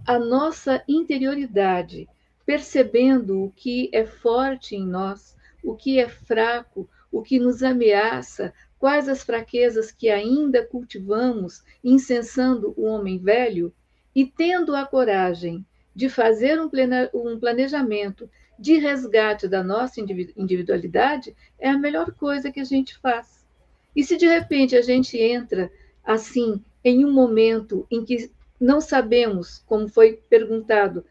a nossa interioridade, percebendo o que é forte em nós, o que é fraco, o que nos ameaça, quais as fraquezas que ainda cultivamos, incensando o homem velho, e tendo a coragem de fazer um planejamento de resgate da nossa individualidade, é a melhor coisa que a gente faz. E se de repente a gente entra assim em um momento em que não sabemos, como foi perguntado,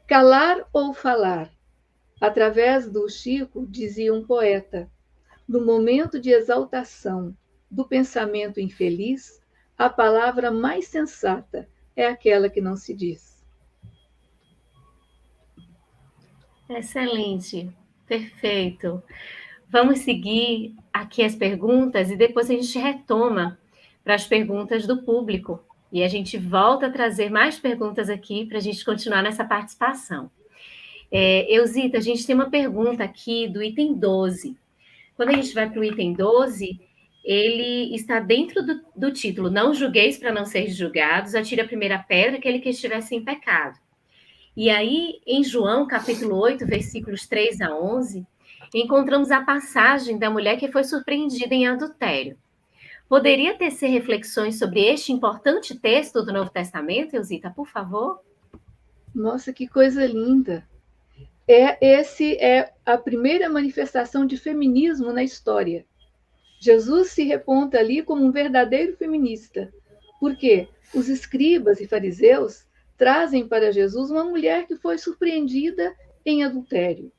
calar ou falar? Através do Chico, dizia um poeta, no momento de exaltação do pensamento infeliz, a palavra mais sensata é aquela que não se diz. Excelente, perfeito. Vamos seguir aqui as perguntas e depois a gente retoma para as perguntas do público. E a gente volta a trazer mais perguntas aqui para a gente continuar nessa participação. Eusita, a gente tem uma pergunta aqui do item 12. Quando a gente vai para o item 12, ele está dentro do título: Não julgueis para não seres julgados, atire a primeira pedra aquele que estiver sem pecado. E aí, em João, capítulo 8, versículos 3 a 11, encontramos a passagem da mulher que foi surpreendida em adultério. Poderia tecer reflexões sobre este importante texto do Novo Testamento, Eusita, por favor? Nossa, que coisa linda! Esse é a primeira manifestação de feminismo na história. Jesus se reponta ali como um verdadeiro feminista, porque os escribas e fariseus trazem para Jesus uma mulher que foi surpreendida em adultério.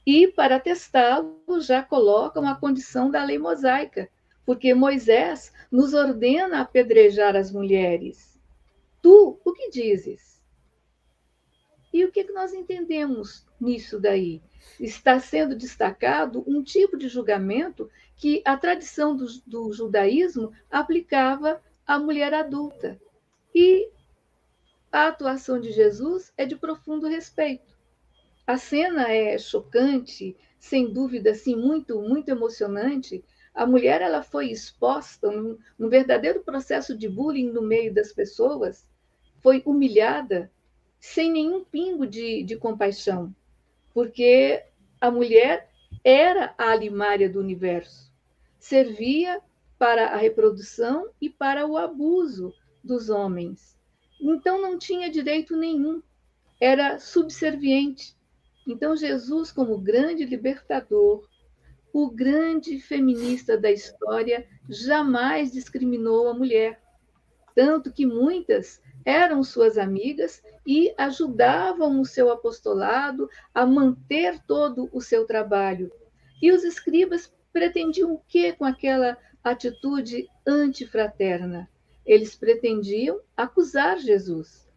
E, para testá-lo, já colocam a condição da lei mosaica, porque Moisés nos ordena apedrejar as mulheres. Tu, o que dizes? E o que nós entendemos nisso daí? Está sendo destacado um tipo de julgamento que a tradição do judaísmo aplicava à mulher adulta. E a atuação de Jesus é de profundo respeito. A cena é chocante, sem dúvida, assim, muito, muito emocionante. A mulher ela foi exposta num verdadeiro processo de bullying no meio das pessoas, foi humilhada, sem nenhum pingo de compaixão, porque a mulher era a alimária do universo, servia para a reprodução e para o abuso dos homens. Então não tinha direito nenhum, era subserviente. Então Jesus, como grande libertador, o grande feminista da história, jamais discriminou a mulher, tanto que muitas eram suas amigas e ajudavam o seu apostolado a manter todo o seu trabalho. E os escribas pretendiam o quê com aquela atitude antifraterna? Eles pretendiam acusar Jesus,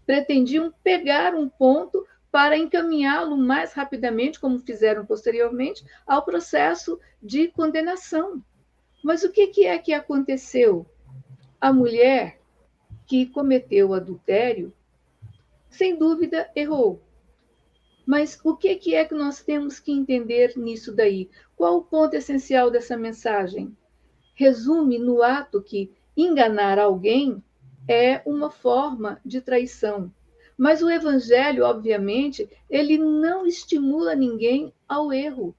pretendiam pegar um ponto para encaminhá-lo mais rapidamente, como fizeram posteriormente, ao processo de condenação. Mas o que é que aconteceu? A mulher que cometeu o adultério, sem dúvida, errou. Mas o que é que nós temos que entender nisso daí? Qual o ponto essencial dessa mensagem? resume no ato que enganar alguém é uma forma de traição. Mas o Evangelho, obviamente, ele não estimula ninguém ao erro.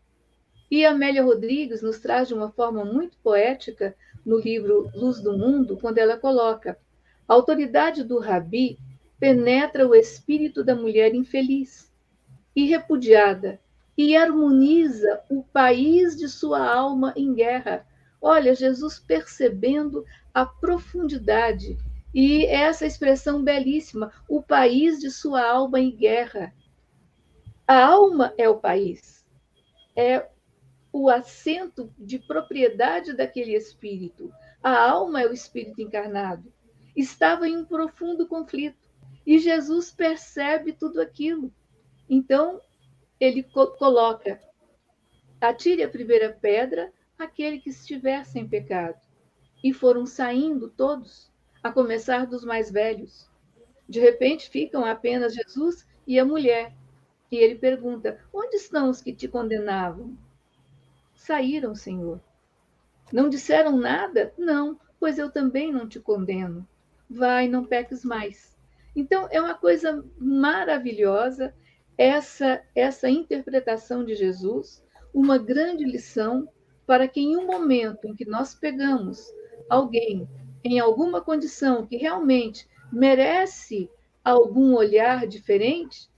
E Amélia Rodrigues nos traz de uma forma muito poética, no livro Luz do Mundo, quando ela coloca: a autoridade do Rabi penetra o espírito da mulher infeliz e repudiada e harmoniza o país de sua alma em guerra. Olha, Jesus percebendo a profundidade e essa expressão belíssima, o país de sua alma em guerra. A alma é o país, é o assento de propriedade daquele espírito. A alma é o espírito encarnado. Estava em um profundo conflito e Jesus percebe tudo aquilo. Então, ele coloca: atire a primeira pedra aquele que estiver sem pecado. E foram saindo todos, a começar dos mais velhos. De repente, ficam apenas Jesus e a mulher. E ele pergunta: onde estão os que te condenavam? Saíram, Senhor. Não disseram nada? Não, pois eu também não te condeno. Vai, não peques mais. Então, é uma coisa maravilhosa essa interpretação de Jesus, uma grande lição para que em um momento em que nós pegamos alguém em alguma condição que realmente merece algum olhar diferente,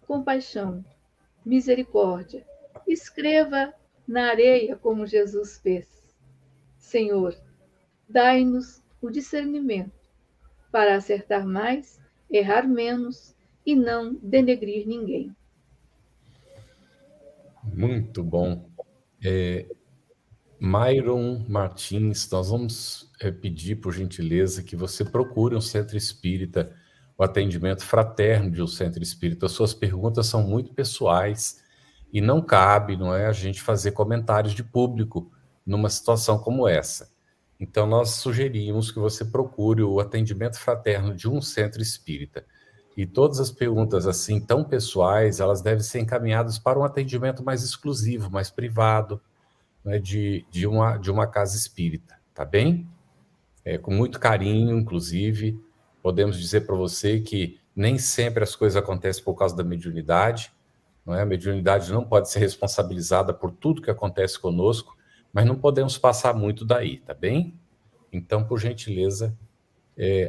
compaixão, misericórdia. Escreva na areia como Jesus fez. Senhor, dai-nos o discernimento para acertar mais, errar menos e não denegrir ninguém. Muito bom. Myron Martins, nós vamos pedir, por gentileza, que você procure um centro espírita, o atendimento fraterno de um centro espírita. As suas perguntas são muito pessoais e não cabe, não é, a gente fazer comentários de público numa situação como essa. Então, nós sugerimos que você procure o atendimento fraterno de um centro espírita. E todas as perguntas assim tão pessoais, elas devem ser encaminhadas para um atendimento mais exclusivo, mais privado, né, de uma casa espírita, tá bem? Com muito carinho, inclusive, podemos dizer para você que nem sempre as coisas acontecem por causa da mediunidade, não é? A mediunidade não pode ser responsabilizada por tudo que acontece conosco, mas não podemos passar muito daí, tá bem? Então, por gentileza,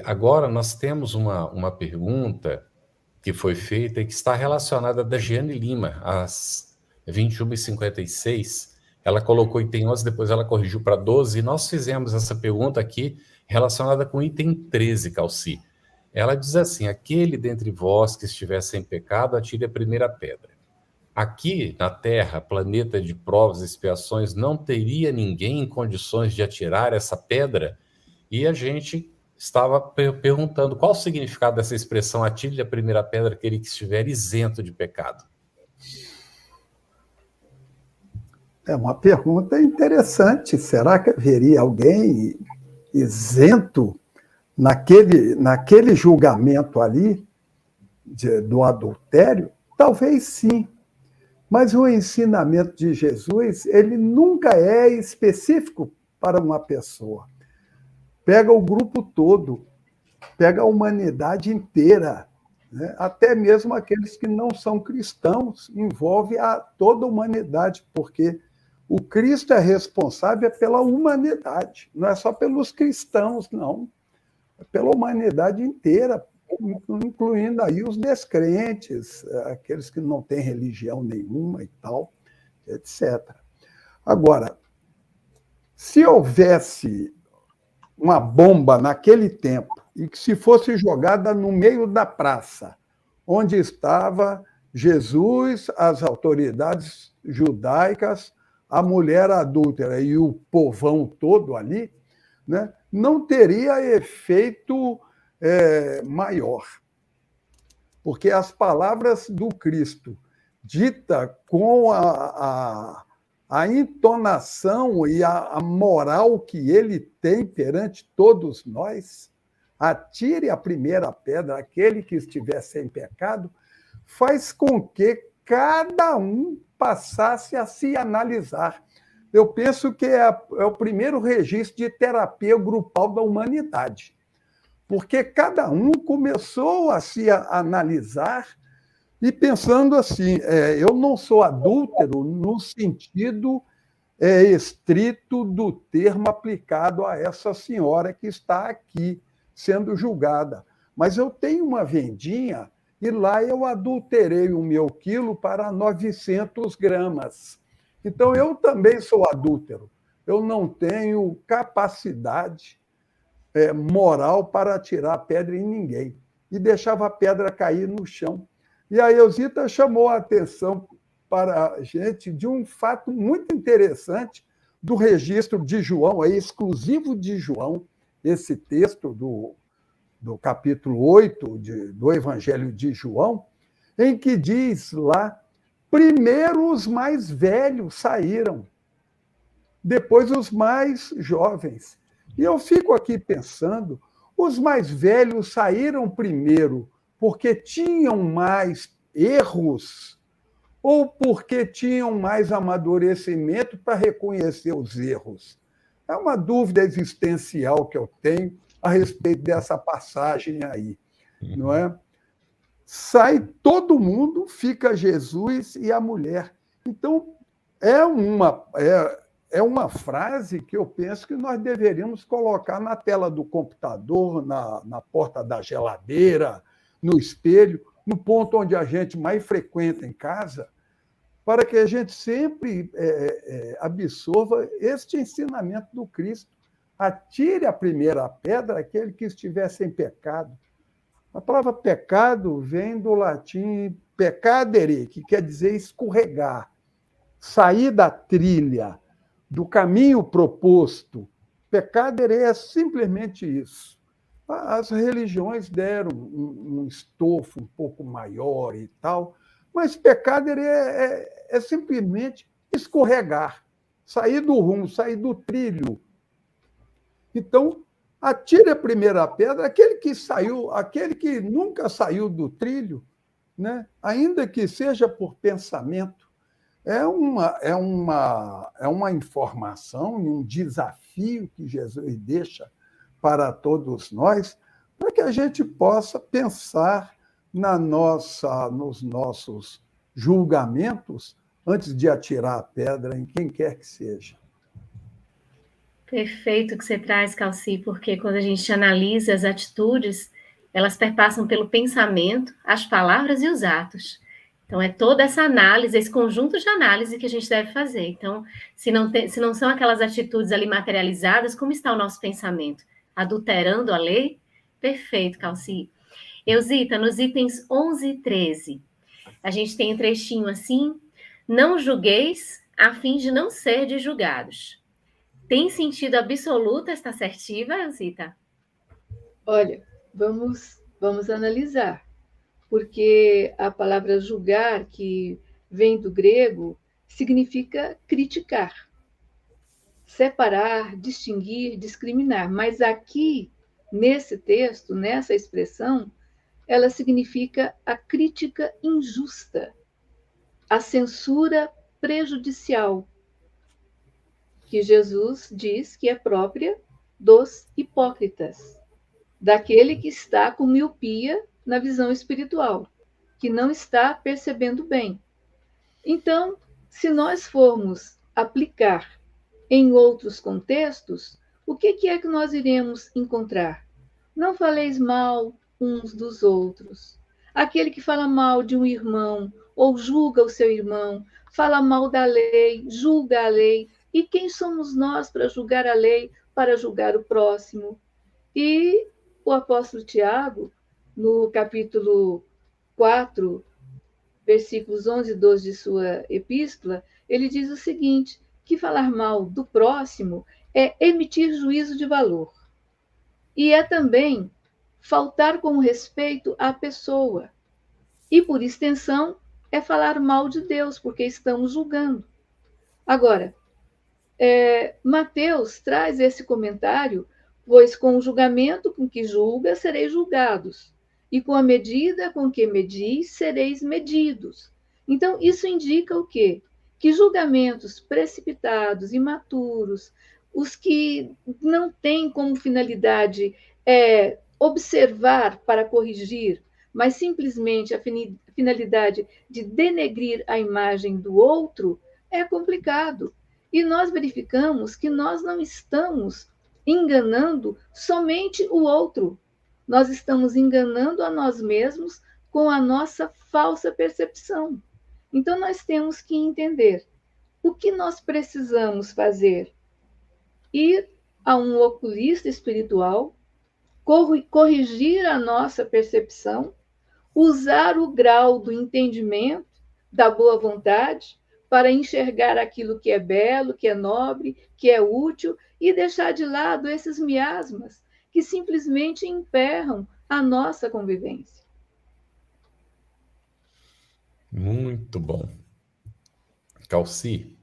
agora nós temos uma pergunta que foi feita e que está relacionada da Giane Lima, às 21h56. Ela colocou item 11, depois ela corrigiu para 12, e nós fizemos essa pergunta aqui relacionada com o item 13, Calci. Ela diz assim: aquele dentre vós que estiver sem pecado, atire a primeira pedra. Aqui na Terra, planeta de provas e expiações, não teria ninguém em condições de atirar essa pedra? E a gente estava perguntando qual o significado dessa expressão: atire a primeira pedra aquele que estiver isento de pecado. É uma pergunta interessante. Será que haveria alguém isento naquele julgamento ali do adultério? Talvez sim. Mas o ensinamento de Jesus, ele nunca é específico para uma pessoa. Pega o grupo todo, pega a humanidade inteira, né? Até mesmo aqueles que não são cristãos, envolve a toda a humanidade, porque o Cristo é responsável pela humanidade, não é só pelos cristãos, não. É pela humanidade inteira, incluindo aí os descrentes, aqueles que não têm religião nenhuma e tal, etc. Agora, se houvesse uma bomba naquele tempo e que se fosse jogada no meio da praça, onde estava Jesus, as autoridades judaicas, a mulher adúltera e o povão todo ali, né, não teria efeito maior. Porque as palavras do Cristo, dita com a entonação e a moral que ele tem perante todos nós, atire a primeira pedra aquele que estiver sem pecado, faz com que cada um passasse a se analisar. eu penso que é o primeiro registro de terapia grupal da humanidade, porque cada um começou a se analisar e pensando assim, eu não sou adúltero no sentido estrito do termo aplicado a essa senhora que está aqui sendo julgada, mas eu tenho uma vendinha e lá eu adulterei o meu quilo para 900 gramas. Então, eu também sou adúltero. Eu não tenho capacidade moral para atirar pedra em ninguém. E deixava a pedra cair no chão. E a Elzita chamou a atenção para a gente de um fato muito interessante do registro de João, exclusivo de João, esse texto do capítulo 8 do Evangelho de João, em que diz lá, primeiro os mais velhos saíram, depois os mais jovens. E eu fico aqui pensando, os mais velhos saíram primeiro porque tinham mais erros ou porque tinham mais amadurecimento para reconhecer os erros? É uma dúvida existencial que eu tenho a respeito dessa passagem aí, não é? Sai todo mundo, fica Jesus e a mulher. Então, é uma frase que eu penso que nós deveríamos colocar na tela do computador, na porta da geladeira, no espelho, no ponto onde a gente mais frequenta em casa, para que a gente sempre absorva este ensinamento do Cristo. Atire a primeira pedra aquele que estiver sem pecado. A palavra pecado vem do latim peccadere, que quer dizer escorregar, sair da trilha, do caminho proposto. Peccadere é simplesmente isso. As religiões deram um estofo um pouco maior e tal, mas peccadere é simplesmente escorregar, sair do rumo, sair do trilho. Então, atire a primeira pedra, aquele que nunca saiu do trilho, né? Ainda que seja por pensamento, é uma informação e um desafio que Jesus deixa para todos nós, para que a gente possa pensar nos nossos julgamentos antes de atirar a pedra em quem quer que seja. Perfeito que você traz, Calci, porque quando a gente analisa as atitudes, elas perpassam pelo pensamento, as palavras e os atos. Então, é toda essa análise, esse conjunto de análise que a gente deve fazer. Então, se não são aquelas atitudes ali materializadas, como está o nosso pensamento? Adulterando a lei? Perfeito, Calci. Elzita, nos itens 11 e 13, a gente tem um trechinho assim, não julgueis a fim de não ser julgados. Tem sentido absoluto esta assertiva, Zita? Olha, vamos analisar, porque a palavra julgar, que vem do grego, significa criticar, separar, distinguir, discriminar. Mas aqui, nesse texto, nessa expressão, ela significa a crítica injusta, a censura prejudicial, que Jesus diz que é própria dos hipócritas, daquele que está com miopia na visão espiritual, que não está percebendo bem. Então, se nós formos aplicar em outros contextos, o que é que nós iremos encontrar? Não faleis mal uns dos outros. Aquele que fala mal de um irmão ou julga o seu irmão, fala mal da lei, julga a lei. E quem somos nós para julgar a lei, para julgar o próximo? E o apóstolo Tiago, no capítulo 4, versículos 11 e 12 de sua epístola, ele diz o seguinte, que falar mal do próximo é emitir juízo de valor. E é também faltar com respeito à pessoa. E, por extensão, é falar mal de Deus, porque estamos julgando. Agora, Mateus traz esse comentário, pois com o julgamento com que julga, sereis julgados, e com a medida com que medis, sereis medidos. Então, isso indica o quê? que julgamentos precipitados, imaturos, os que não têm como finalidade observar para corrigir, mas simplesmente a finalidade de denegrir a imagem do outro, é complicado. E nós verificamos que nós não estamos enganando somente o outro, nós estamos enganando a nós mesmos com a nossa falsa percepção. Então, nós temos que entender o que nós precisamos fazer. Ir a um oculista espiritual, corrigir a nossa percepção, usar o grau do entendimento, da boa vontade, para enxergar aquilo que é belo, que é nobre, que é útil, e deixar de lado esses miasmas que simplesmente emperram a nossa convivência. Muito bom. Calci,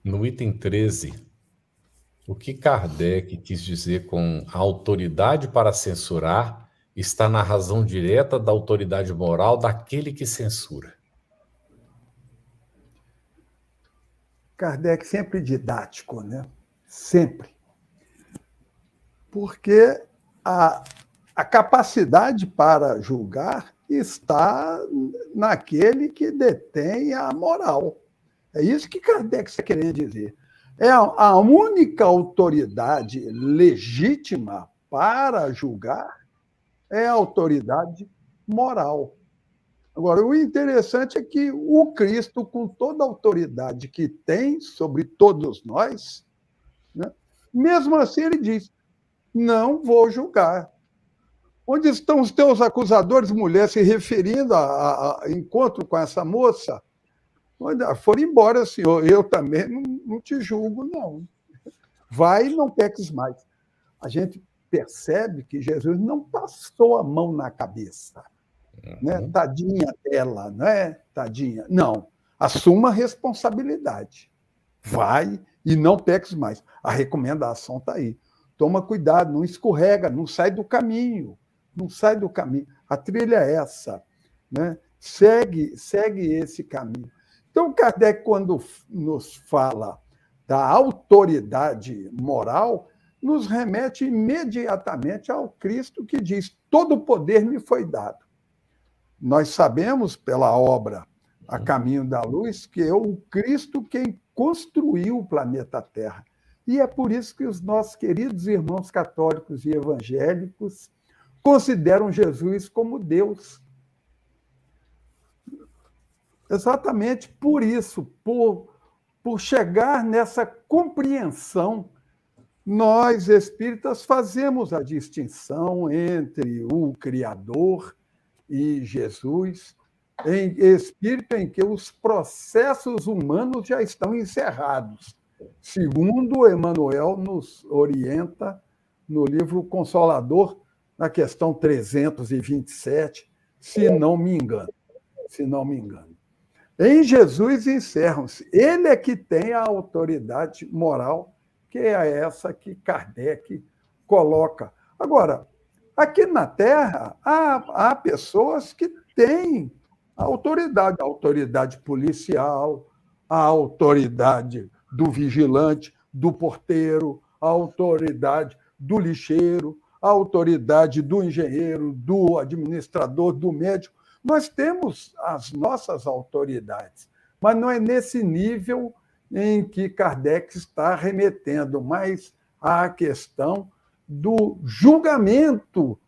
no item 13, o que Kardec quis dizer com a autoridade para censurar está na razão direta da autoridade moral daquele que censura? Kardec sempre didático, né? Sempre. Porque a capacidade para julgar está naquele que detém a moral. É isso que Kardec está querendo dizer. É a única autoridade legítima para julgar é a autoridade moral. Agora, o interessante é que o Cristo, com toda a autoridade que tem sobre todos nós, né, mesmo assim ele diz, não vou julgar. Onde estão os teus acusadores, mulher, se referindo a encontro com essa moça? Foram embora, senhor. Eu também não te julgo, não. Vai e não peques mais. A gente percebe que Jesus não passou a mão na cabeça. Né? Tadinha dela, não é? Tadinha. Não. Assuma a responsabilidade. Vai e não peques mais. A recomendação está aí. Toma cuidado, não escorrega, não sai do caminho. Não sai do caminho. A trilha é essa. Né? Segue esse caminho. Então, Kardec, quando nos fala da autoridade moral, nos remete imediatamente ao Cristo que diz: todo o poder me foi dado. Nós sabemos, pela obra A Caminho da Luz, que é o Cristo quem construiu o planeta Terra. E é por isso que os nossos queridos irmãos católicos e evangélicos consideram Jesus como Deus. Exatamente por isso, por chegar nessa compreensão, nós, espíritas, fazemos a distinção entre o Criador e Jesus, em espírito em que os processos humanos já estão encerrados, segundo Emmanuel nos orienta no livro Consolador, na questão 327, se não me engano. Em Jesus encerram-se. Ele é que tem a autoridade moral, que é essa que Kardec coloca. Agora, aqui na Terra, há pessoas que têm a autoridade policial, a autoridade do vigilante, do porteiro, a autoridade do lixeiro, a autoridade do engenheiro, do administrador, do médico. Nós temos as nossas autoridades, mas não é nesse nível em que Kardec está remetendo, mas à questão do julgamento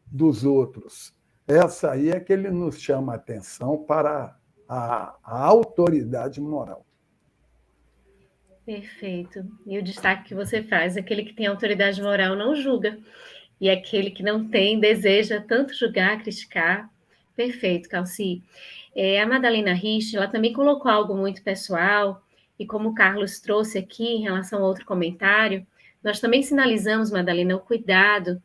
dos outros. Essa aí é que ele nos chama a atenção para a autoridade moral. Perfeito. E o destaque que você faz, aquele que tem autoridade moral não julga, e aquele que não tem deseja tanto julgar, criticar. Perfeito, Calci. A Madalena Rich, ela também colocou algo muito pessoal, e como o Carlos trouxe aqui em relação a outro comentário, nós também sinalizamos, Madalena, o cuidado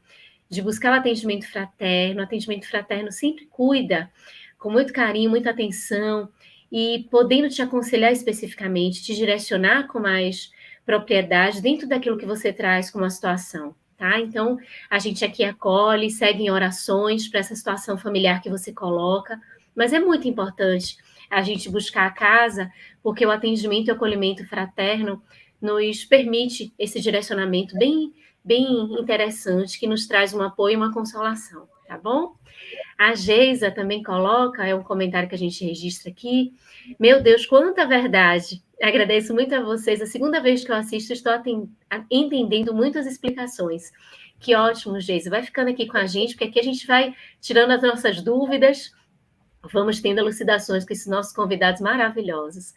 de buscar o atendimento fraterno. O atendimento fraterno sempre cuida, com muito carinho, muita atenção, e podendo te aconselhar especificamente, te direcionar com mais propriedade dentro daquilo que você traz como a situação. Tá? Então, a gente aqui acolhe, segue em orações para essa situação familiar que você coloca, mas é muito importante a gente buscar a casa, porque o atendimento e o acolhimento fraterno nos permite esse direcionamento bem interessante, que nos traz um apoio e uma consolação, tá bom? A Geisa também coloca, é um comentário que a gente registra aqui. Meu Deus, quanta verdade! Agradeço muito a vocês. A segunda vez que eu assisto, estou entendendo muitas explicações. Que ótimo, Geisa. Vai ficando aqui com a gente, porque aqui a gente vai tirando as nossas dúvidas, vamos tendo elucidações com esses nossos convidados maravilhosos.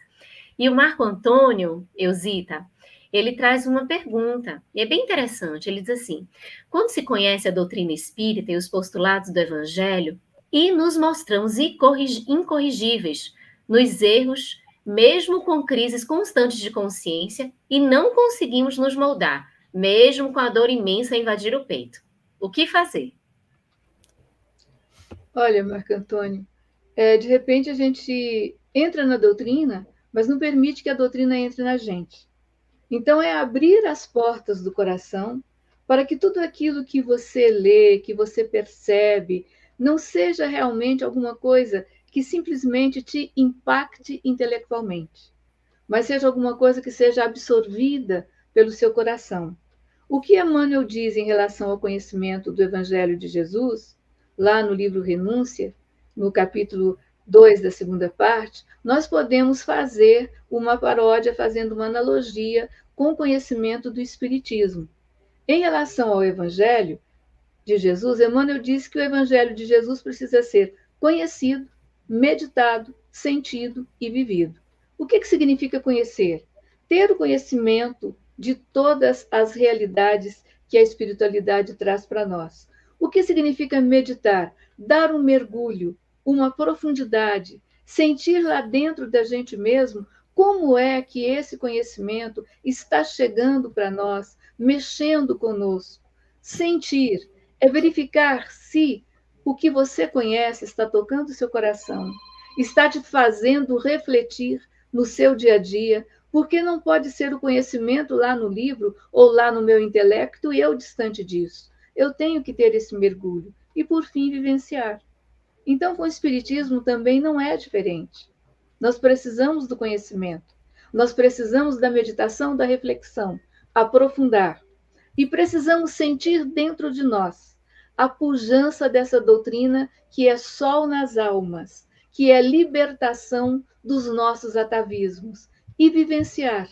E o Marco Antônio Eusita, ele traz uma pergunta, e é bem interessante. Ele diz assim: quando se conhece a doutrina espírita e os postulados do Evangelho, e nos mostramos incorrigíveis nos erros, mesmo com crises constantes de consciência, e não conseguimos nos moldar, mesmo com a dor imensa a invadir o peito. O que fazer? Olha, Marco Antônio, de repente a gente entra na doutrina, mas não permite que a doutrina entre na gente. Então, é abrir as portas do coração para que tudo aquilo que você lê, que você percebe, não seja realmente alguma coisa que simplesmente te impacte intelectualmente, mas seja alguma coisa que seja absorvida pelo seu coração. O que Emmanuel diz em relação ao conhecimento do Evangelho de Jesus, lá no livro Renúncia, no capítulo 2 da segunda parte, nós podemos fazer uma paródia, fazendo uma analogia com o conhecimento do Espiritismo. Em relação ao Evangelho de Jesus, Emmanuel diz que o Evangelho de Jesus precisa ser conhecido, meditado, sentido e vivido. O que significa conhecer? Ter o conhecimento de todas as realidades que a espiritualidade traz para nós. O que significa meditar? Dar um mergulho, uma profundidade, sentir lá dentro da gente mesmo como é que esse conhecimento está chegando para nós, mexendo conosco. Sentir é verificar se o que você conhece está tocando o seu coração, está te fazendo refletir no seu dia a dia, porque não pode ser o conhecimento lá no livro ou lá no meu intelecto e eu distante disso. Eu tenho que ter esse mergulho e, por fim, vivenciar. Então, com o Espiritismo também não é diferente. Nós precisamos do conhecimento, nós precisamos da meditação, da reflexão, aprofundar. E precisamos sentir dentro de nós a pujança dessa doutrina que é sol nas almas, que é libertação dos nossos atavismos, e vivenciar,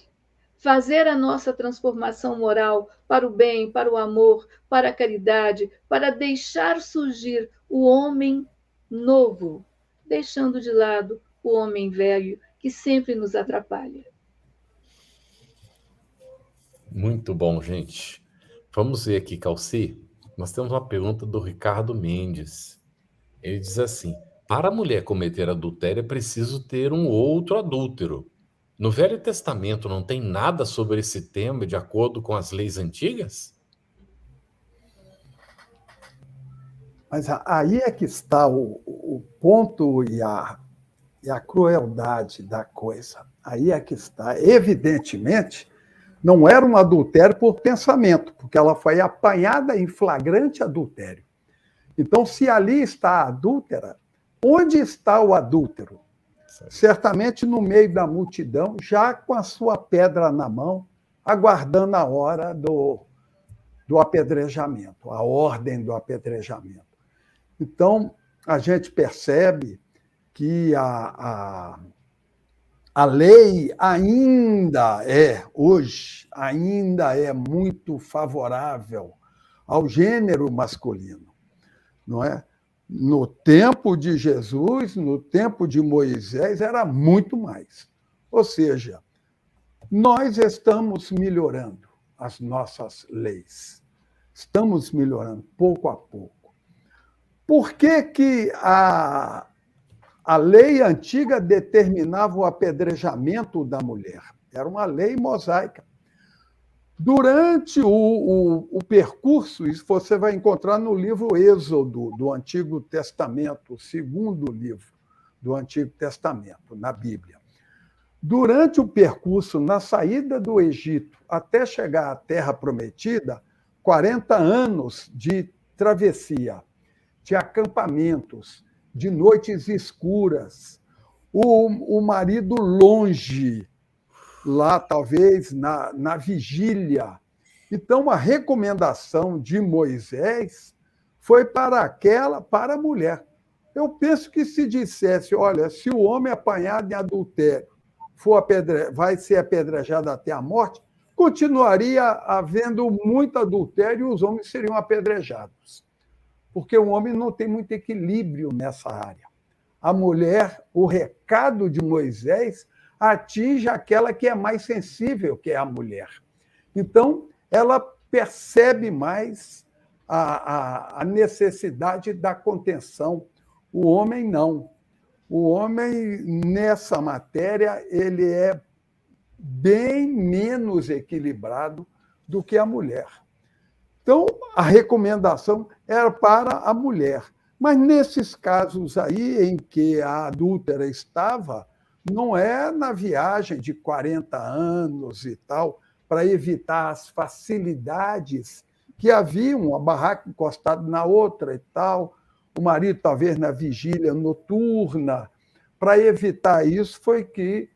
fazer a nossa transformação moral para o bem, para o amor, para a caridade, para deixar surgir o homem novo, deixando de lado o homem velho que sempre nos atrapalha. Muito bom, gente. Vamos ver aqui, Calci. Nós temos uma pergunta do Ricardo Mendes. Ele diz assim: para a mulher cometer adultério é preciso ter um outro adúltero. No Velho Testamento não tem nada sobre esse tema de acordo com as leis antigas? Mas aí é que está o ponto e a crueldade da coisa. Aí é que está. Evidentemente, não era um adultério por pensamento, porque ela foi apanhada em flagrante adultério. Então, se ali está a adúltera, onde está o adúltero? Certamente no meio da multidão, já com a sua pedra na mão, aguardando a hora do apedrejamento, a ordem do apedrejamento. Então, a gente percebe que a lei hoje, ainda é muito favorável ao gênero masculino, não é? No tempo de Jesus, no tempo de Moisés, era muito mais. Ou seja, nós estamos melhorando as nossas leis. Estamos melhorando pouco a pouco. Por que a lei antiga determinava o apedrejamento da mulher? Era uma lei mosaica. Durante o percurso, isso você vai encontrar no livro Êxodo, do Antigo Testamento, o segundo livro do Antigo Testamento, na Bíblia. Durante o percurso, na saída do Egito até chegar à Terra Prometida, 40 anos de travessia, de acampamentos, de noites escuras, o marido longe, lá talvez na vigília. Então, a recomendação de Moisés foi para a mulher. Eu penso que se dissesse, olha, se o homem apanhado em adultério vai ser apedrejado até a morte, continuaria havendo muito adultério e os homens seriam apedrejados. Porque o homem não tem muito equilíbrio nessa área. A mulher, o recado de Moisés atinge aquela que é mais sensível, que é a mulher. Então, ela percebe mais a necessidade da contenção. O homem não. O homem, nessa matéria, ele é bem menos equilibrado do que a mulher. Então, a recomendação era para a mulher. Mas nesses casos aí em que a adúltera estava, não é na viagem de 40 anos e tal, para evitar as facilidades que haviam, uma barraca encostada na outra e tal, o marido talvez na vigília noturna. Para evitar isso foi que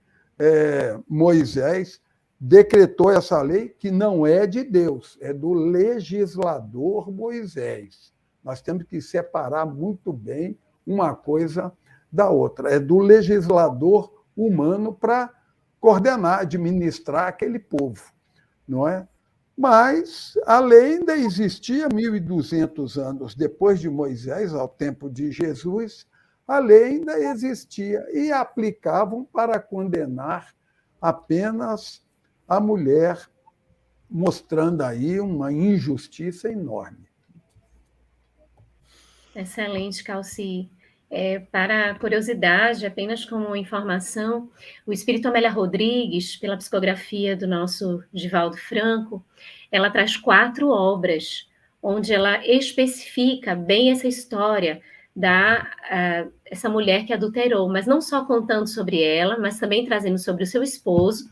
Moisés decretou essa lei, que não é de Deus, é do legislador Moisés. Nós temos que separar muito bem uma coisa da outra. É do legislador humano para coordenar, administrar aquele povo, não é? Mas a lei ainda existia 1.200 anos depois de Moisés, ao tempo de Jesus, a lei ainda existia e aplicavam para condenar apenas a mulher, mostrando aí uma injustiça enorme. Excelente, Calci. Para a curiosidade, apenas como informação, o Espírito Amélia Rodrigues, pela psicografia do nosso Divaldo Franco, ela traz 4 obras, onde ela especifica bem essa história essa mulher que adulterou, mas não só contando sobre ela, mas também trazendo sobre o seu esposo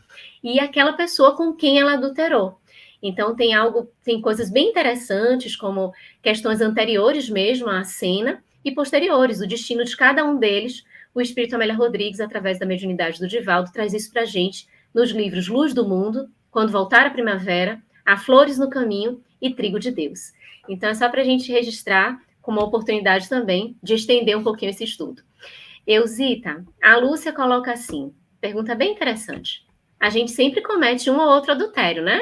e aquela pessoa com quem ela adulterou. Então tem coisas bem interessantes, como questões anteriores mesmo à cena e posteriores, o destino de cada um deles. O Espírito Amélia Rodrigues, através da mediunidade do Divaldo, traz isso para a gente nos livros Luz do Mundo, Quando Voltar a Primavera, Há Flores no Caminho e Trigo de Deus. Então é só para a gente registrar, com uma oportunidade também de estender um pouquinho esse estudo. Eusita, a Lúcia coloca assim, pergunta bem interessante. A gente sempre comete um ou outro adultério, né?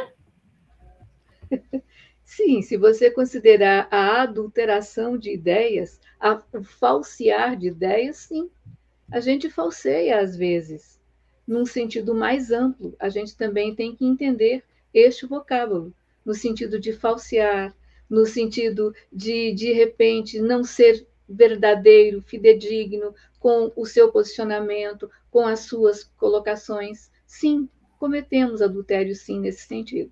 Sim, se você considerar a adulteração de ideias, o falsear de ideias, sim. A gente falseia às vezes. Num sentido mais amplo, a gente também tem que entender este vocábulo, no sentido de falsear, no sentido de repente, não ser verdadeiro, fidedigno com o seu posicionamento, com as suas colocações. Sim, cometemos adultério, sim, nesse sentido.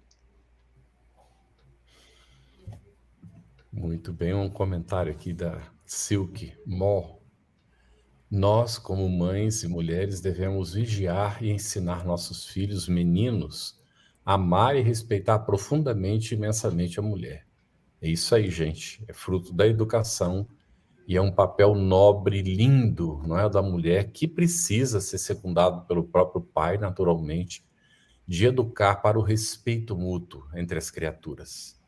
Muito bem, um comentário aqui da Silke Mó. Nós, como mães e mulheres, devemos vigiar e ensinar nossos filhos meninos a amar e respeitar profundamente e imensamente a mulher. É isso aí, gente. É fruto da educação e é um papel nobre, lindo, não é, da mulher, que precisa ser secundado pelo próprio pai, naturalmente, de educar para o respeito mútuo entre as criaturas.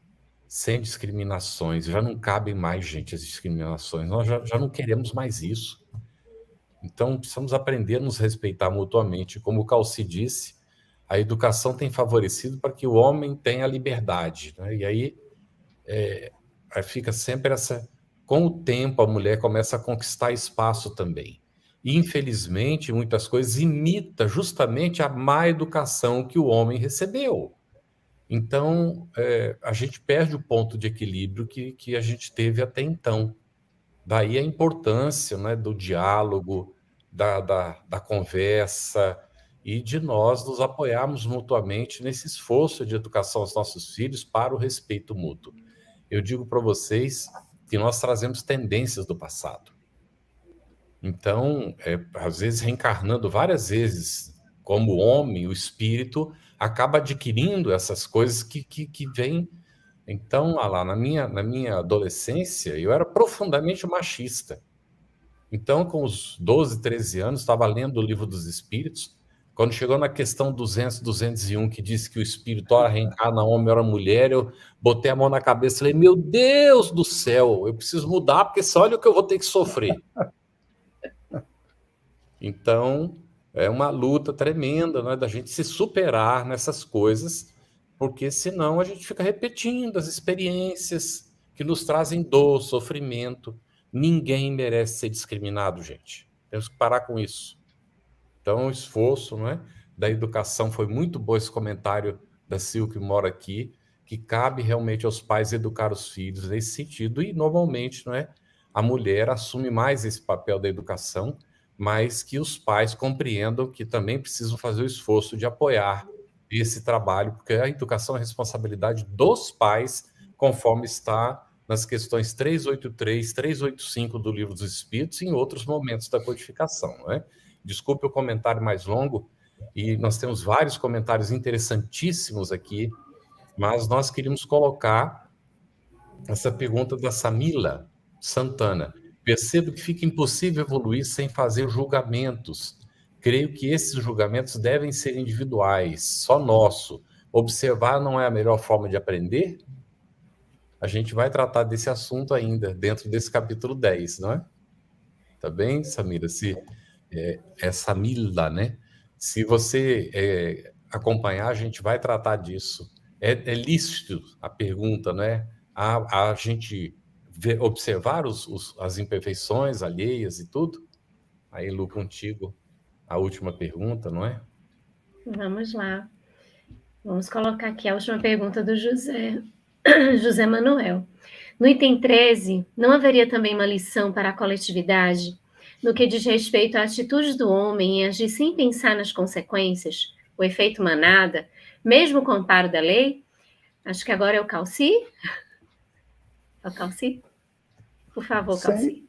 Sem discriminações. Já não cabem mais, gente, as discriminações. Nós já não queremos mais isso. Então, precisamos aprender a nos respeitar mutuamente. Como o Calci disse, a educação tem favorecido para que o homem tenha liberdade, né? E aí fica sempre essa... Com o tempo, a mulher começa a conquistar espaço também. E, infelizmente, muitas coisas imita justamente a má educação que o homem recebeu. Então, a gente perde o ponto de equilíbrio que a gente teve até então. Daí a importância, né, do diálogo, da conversa e de nós nos apoiarmos mutuamente nesse esforço de educação aos nossos filhos para o respeito mútuo. Eu digo para vocês que nós trazemos tendências do passado. Então, às vezes, reencarnando várias vezes como homem, o espírito acaba adquirindo essas coisas que vêm. Então, lá na minha adolescência, eu era profundamente machista. Então, com os 12, 13 anos, estava lendo o Livro dos Espíritos. Quando chegou na questão 200, 201, que diz que o espírito ora reencarna homem, ora mulher, eu botei a mão na cabeça e falei, meu Deus do céu, eu preciso mudar, porque só olha o que eu vou ter que sofrer. Então, é uma luta tremenda, né, da gente se superar nessas coisas, porque senão a gente fica repetindo as experiências que nos trazem dor, sofrimento. Ninguém merece ser discriminado, gente. Temos que parar com isso. Então, o esforço, não é, da educação foi muito bom esse comentário da Sil, que mora aqui, que cabe realmente aos pais educar os filhos nesse sentido, e normalmente, não é, a mulher assume mais esse papel da educação, mas que os pais compreendam que também precisam fazer o esforço de apoiar esse trabalho, porque a educação é responsabilidade dos pais, conforme está nas questões 383, 385 do Livro dos Espíritos e em outros momentos da codificação, não é? Desculpe o comentário mais longo, e nós temos vários comentários interessantíssimos aqui, mas nós queríamos colocar essa pergunta da Samila Santana. Percebo que fica impossível evoluir sem fazer julgamentos. Creio que esses julgamentos devem ser individuais, só nosso. Observar não é a melhor forma de aprender? A gente vai tratar desse assunto ainda, dentro desse capítulo 10, não é? Tá bem, Samira? É Samila, né? Se você acompanhar, a gente vai tratar disso. É lícito a pergunta, né? A gente observar as imperfeições alheias e tudo. Aí, Lu, contigo, a última pergunta, não é? Vamos lá. Vamos colocar aqui a última pergunta do José Manuel. No item 13, não haveria também uma lição para a coletividade no que diz respeito à atitude do homem em agir sem pensar nas consequências, o efeito manada, mesmo com o amparo da lei? Acho que agora é o Calci. É o Calci? Por favor, Calci.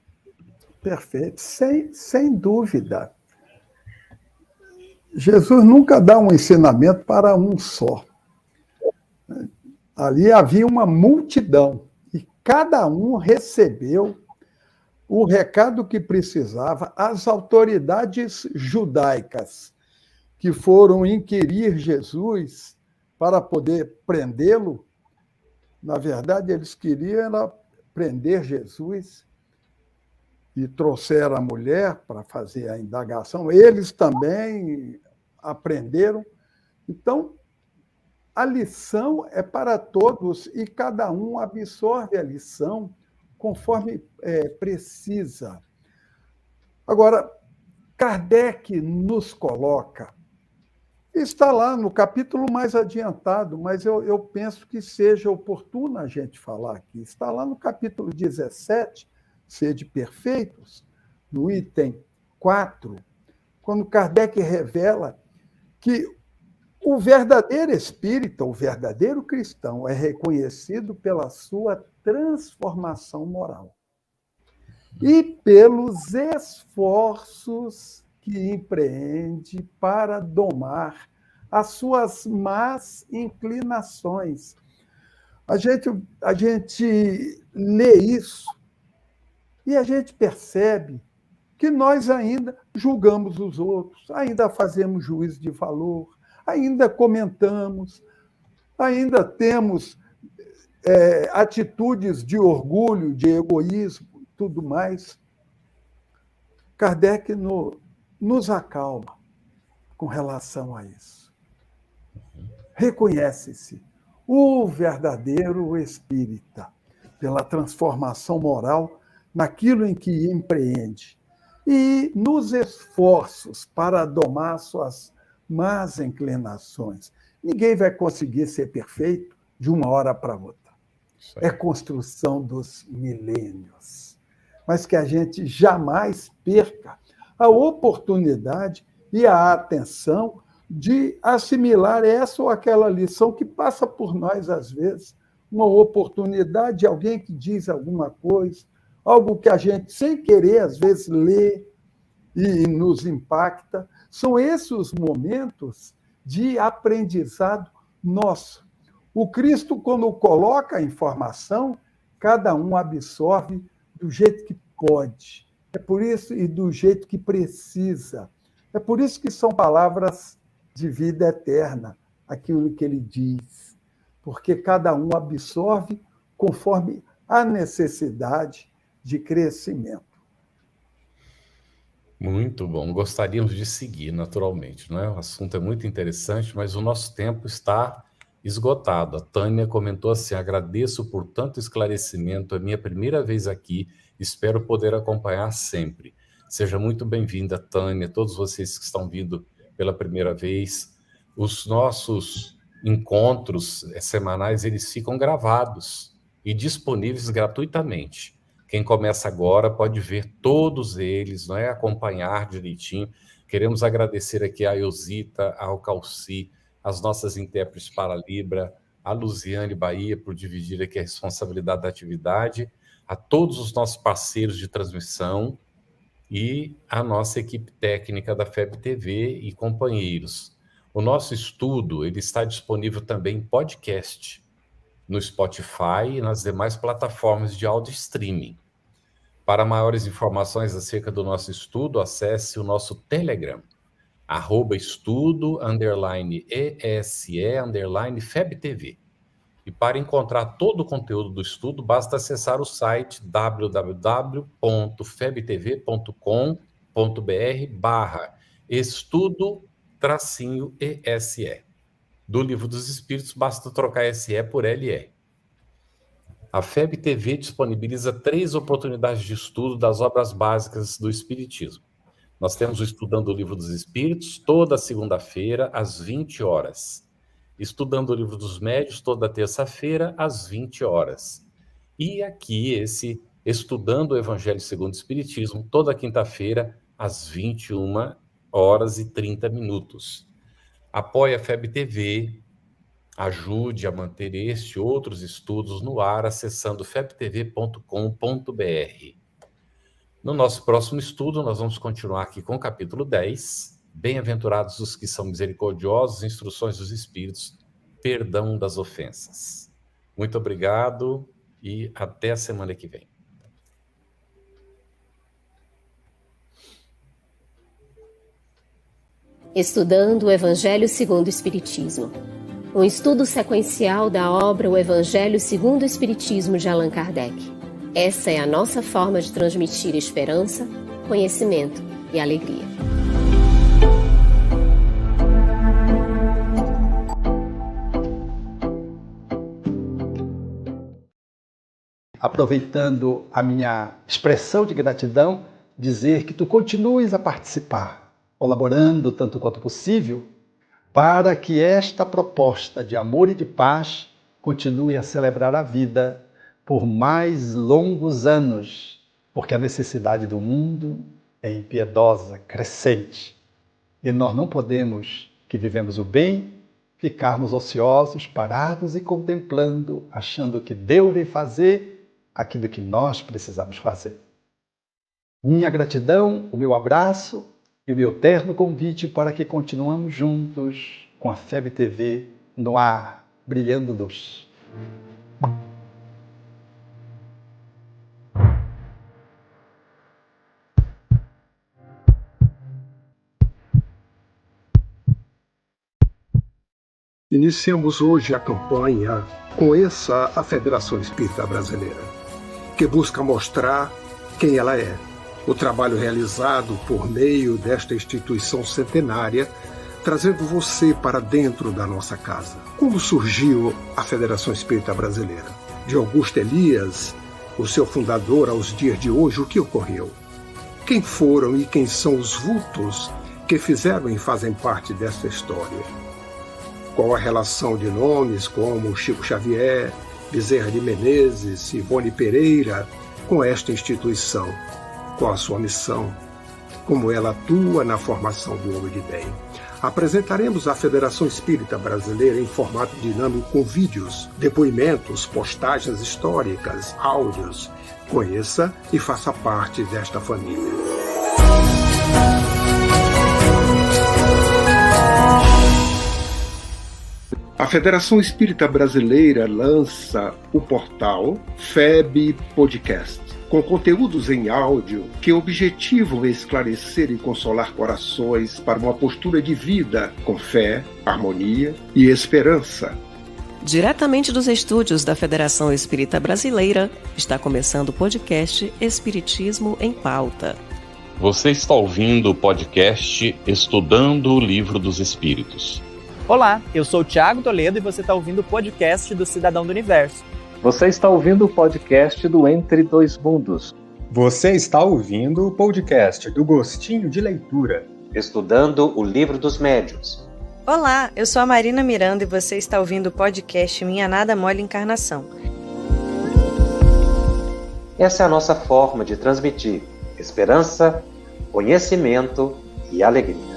Perfeito, sem dúvida. Jesus nunca dá um ensinamento para um só. Ali havia uma multidão, e cada um recebeu o recado que precisava. As autoridades judaicas que foram inquirir Jesus para poder prendê-lo, na verdade, eles queriam prender Jesus e trouxeram a mulher para fazer a indagação. Eles também aprenderam. Então, a lição é para todos e cada um absorve a lição conforme precisa. Agora, Kardec nos coloca, está lá no capítulo mais adiantado, mas eu penso que seja oportuno a gente falar aqui. Está lá no capítulo 17, Sede Perfeitos, no item 4, quando Kardec revela que o verdadeiro espírita, o verdadeiro cristão, é reconhecido pela sua transformação moral e pelos esforços que empreende para domar as suas más inclinações. A gente lê isso e a gente percebe que nós ainda julgamos os outros, ainda fazemos juízo de valor, ainda comentamos, ainda temos atitudes de orgulho, de egoísmo, tudo mais. Kardec nos acalma com relação a isso. Reconhece-se o verdadeiro espírita pela transformação moral naquilo em que empreende e nos esforços para domar suas más inclinações. Ninguém vai conseguir ser perfeito de uma hora para outra. É construção dos milênios. Mas que a gente jamais perca a oportunidade e a atenção de assimilar essa ou aquela lição que passa por nós, às vezes, uma oportunidade de alguém que diz alguma coisa, algo que a gente, sem querer, às vezes, lê e nos impacta. São esses os momentos de aprendizado nosso. O Cristo, quando coloca a informação, cada um absorve do jeito que pode. É por isso, e do jeito que precisa. É por isso que são palavras de vida eterna, aquilo que ele diz. Porque cada um absorve conforme a necessidade de crescimento. Muito bom. Gostaríamos de seguir, naturalmente, não é? O assunto é muito interessante, mas o nosso tempo está esgotado. A Tânia comentou assim: agradeço por tanto esclarecimento, é minha primeira vez aqui, espero poder acompanhar sempre. Seja muito bem-vinda, Tânia, todos vocês que estão vindo pela primeira vez. Os nossos encontros semanais, eles ficam gravados e disponíveis gratuitamente. Quem começa agora pode ver todos eles, não é? Acompanhar direitinho. Queremos agradecer aqui a Eusita, ao Calci, as nossas intérpretes para Libra, a Luziane Bahia por dividir aqui a responsabilidade da atividade, a todos os nossos parceiros de transmissão e a nossa equipe técnica da FEB TV e companheiros. O nosso estudo ele está disponível também em podcast, no Spotify e nas demais plataformas de áudio streaming. Para maiores informações acerca do nosso estudo, acesse o nosso Telegram, @estudo_ESE_FebTV. E para encontrar todo o conteúdo do estudo, basta acessar o site www.febtv.com.br/estudo-ESE. Do Livro dos Espíritos, basta trocar SE por LE. A FEB TV disponibiliza 3 oportunidades de estudo das obras básicas do Espiritismo. Nós temos o Estudando o Livro dos Espíritos, toda segunda-feira, às 20 horas. Estudando o Livro dos Médiuns, toda terça-feira, às 20 horas. E aqui, esse Estudando o Evangelho segundo o Espiritismo, toda quinta-feira, às 21h30. Apoie a FEB TV, ajude a manter este e outros estudos no ar acessando febtv.com.br. No nosso próximo estudo, nós vamos continuar aqui com o capítulo 10, Bem-aventurados os que são misericordiosos, instruções dos Espíritos, perdão das ofensas. Muito obrigado e até a semana que vem. Estudando o Evangelho segundo o Espiritismo. Um estudo sequencial da obra O Evangelho segundo o Espiritismo de Allan Kardec. Essa é a nossa forma de transmitir esperança, conhecimento e alegria. Aproveitando a minha expressão de gratidão, dizer que tu continues a participar, colaborando tanto quanto possível, para que esta proposta de amor e de paz continue a celebrar a vida por mais longos anos, porque a necessidade do mundo é impiedosa, crescente. E nós não podemos, que vivemos o bem, ficarmos ociosos, parados e contemplando, achando que Deus vem fazer aquilo que nós precisamos fazer. Minha gratidão, o meu abraço e o meu terno convite para que continuemos juntos com a FEB TV no ar, brilhando luz. Iniciamos hoje a campanha Conheça a Federação Espírita Brasileira, que busca mostrar quem ela é. O trabalho realizado por meio desta instituição centenária, trazendo você para dentro da nossa casa. Como surgiu a Federação Espírita Brasileira? De Augusto Elias, o seu fundador, aos dias de hoje, o que ocorreu? Quem foram e quem são os vultos que fizeram e fazem parte desta história? Qual a relação de nomes como Chico Xavier, Bezerra de Menezes, Ivone Pereira com esta instituição? Qual a sua missão? Como ela atua na formação do homem de bem? Apresentaremos a Federação Espírita Brasileira em formato dinâmico com vídeos, depoimentos, postagens históricas, áudios. Conheça e faça parte desta família. A Federação Espírita Brasileira lança o portal FEB Podcast, com conteúdos em áudio que objetivam esclarecer e consolar corações para uma postura de vida com fé, harmonia e esperança. Diretamente dos estúdios da Federação Espírita Brasileira, está começando o podcast Espiritismo em Pauta. Você está ouvindo o podcast Estudando o Livro dos Espíritos. Olá, eu sou o Thiago Toledo e você está ouvindo o podcast do Cidadão do Universo. Você está ouvindo o podcast do Entre Dois Mundos. Você está ouvindo o podcast do Gostinho de Leitura. Estudando o Livro dos Médiuns. Olá, eu sou a Marina Miranda e você está ouvindo o podcast Minha Nada Mole Encarnação. Essa é a nossa forma de transmitir esperança, conhecimento e alegria.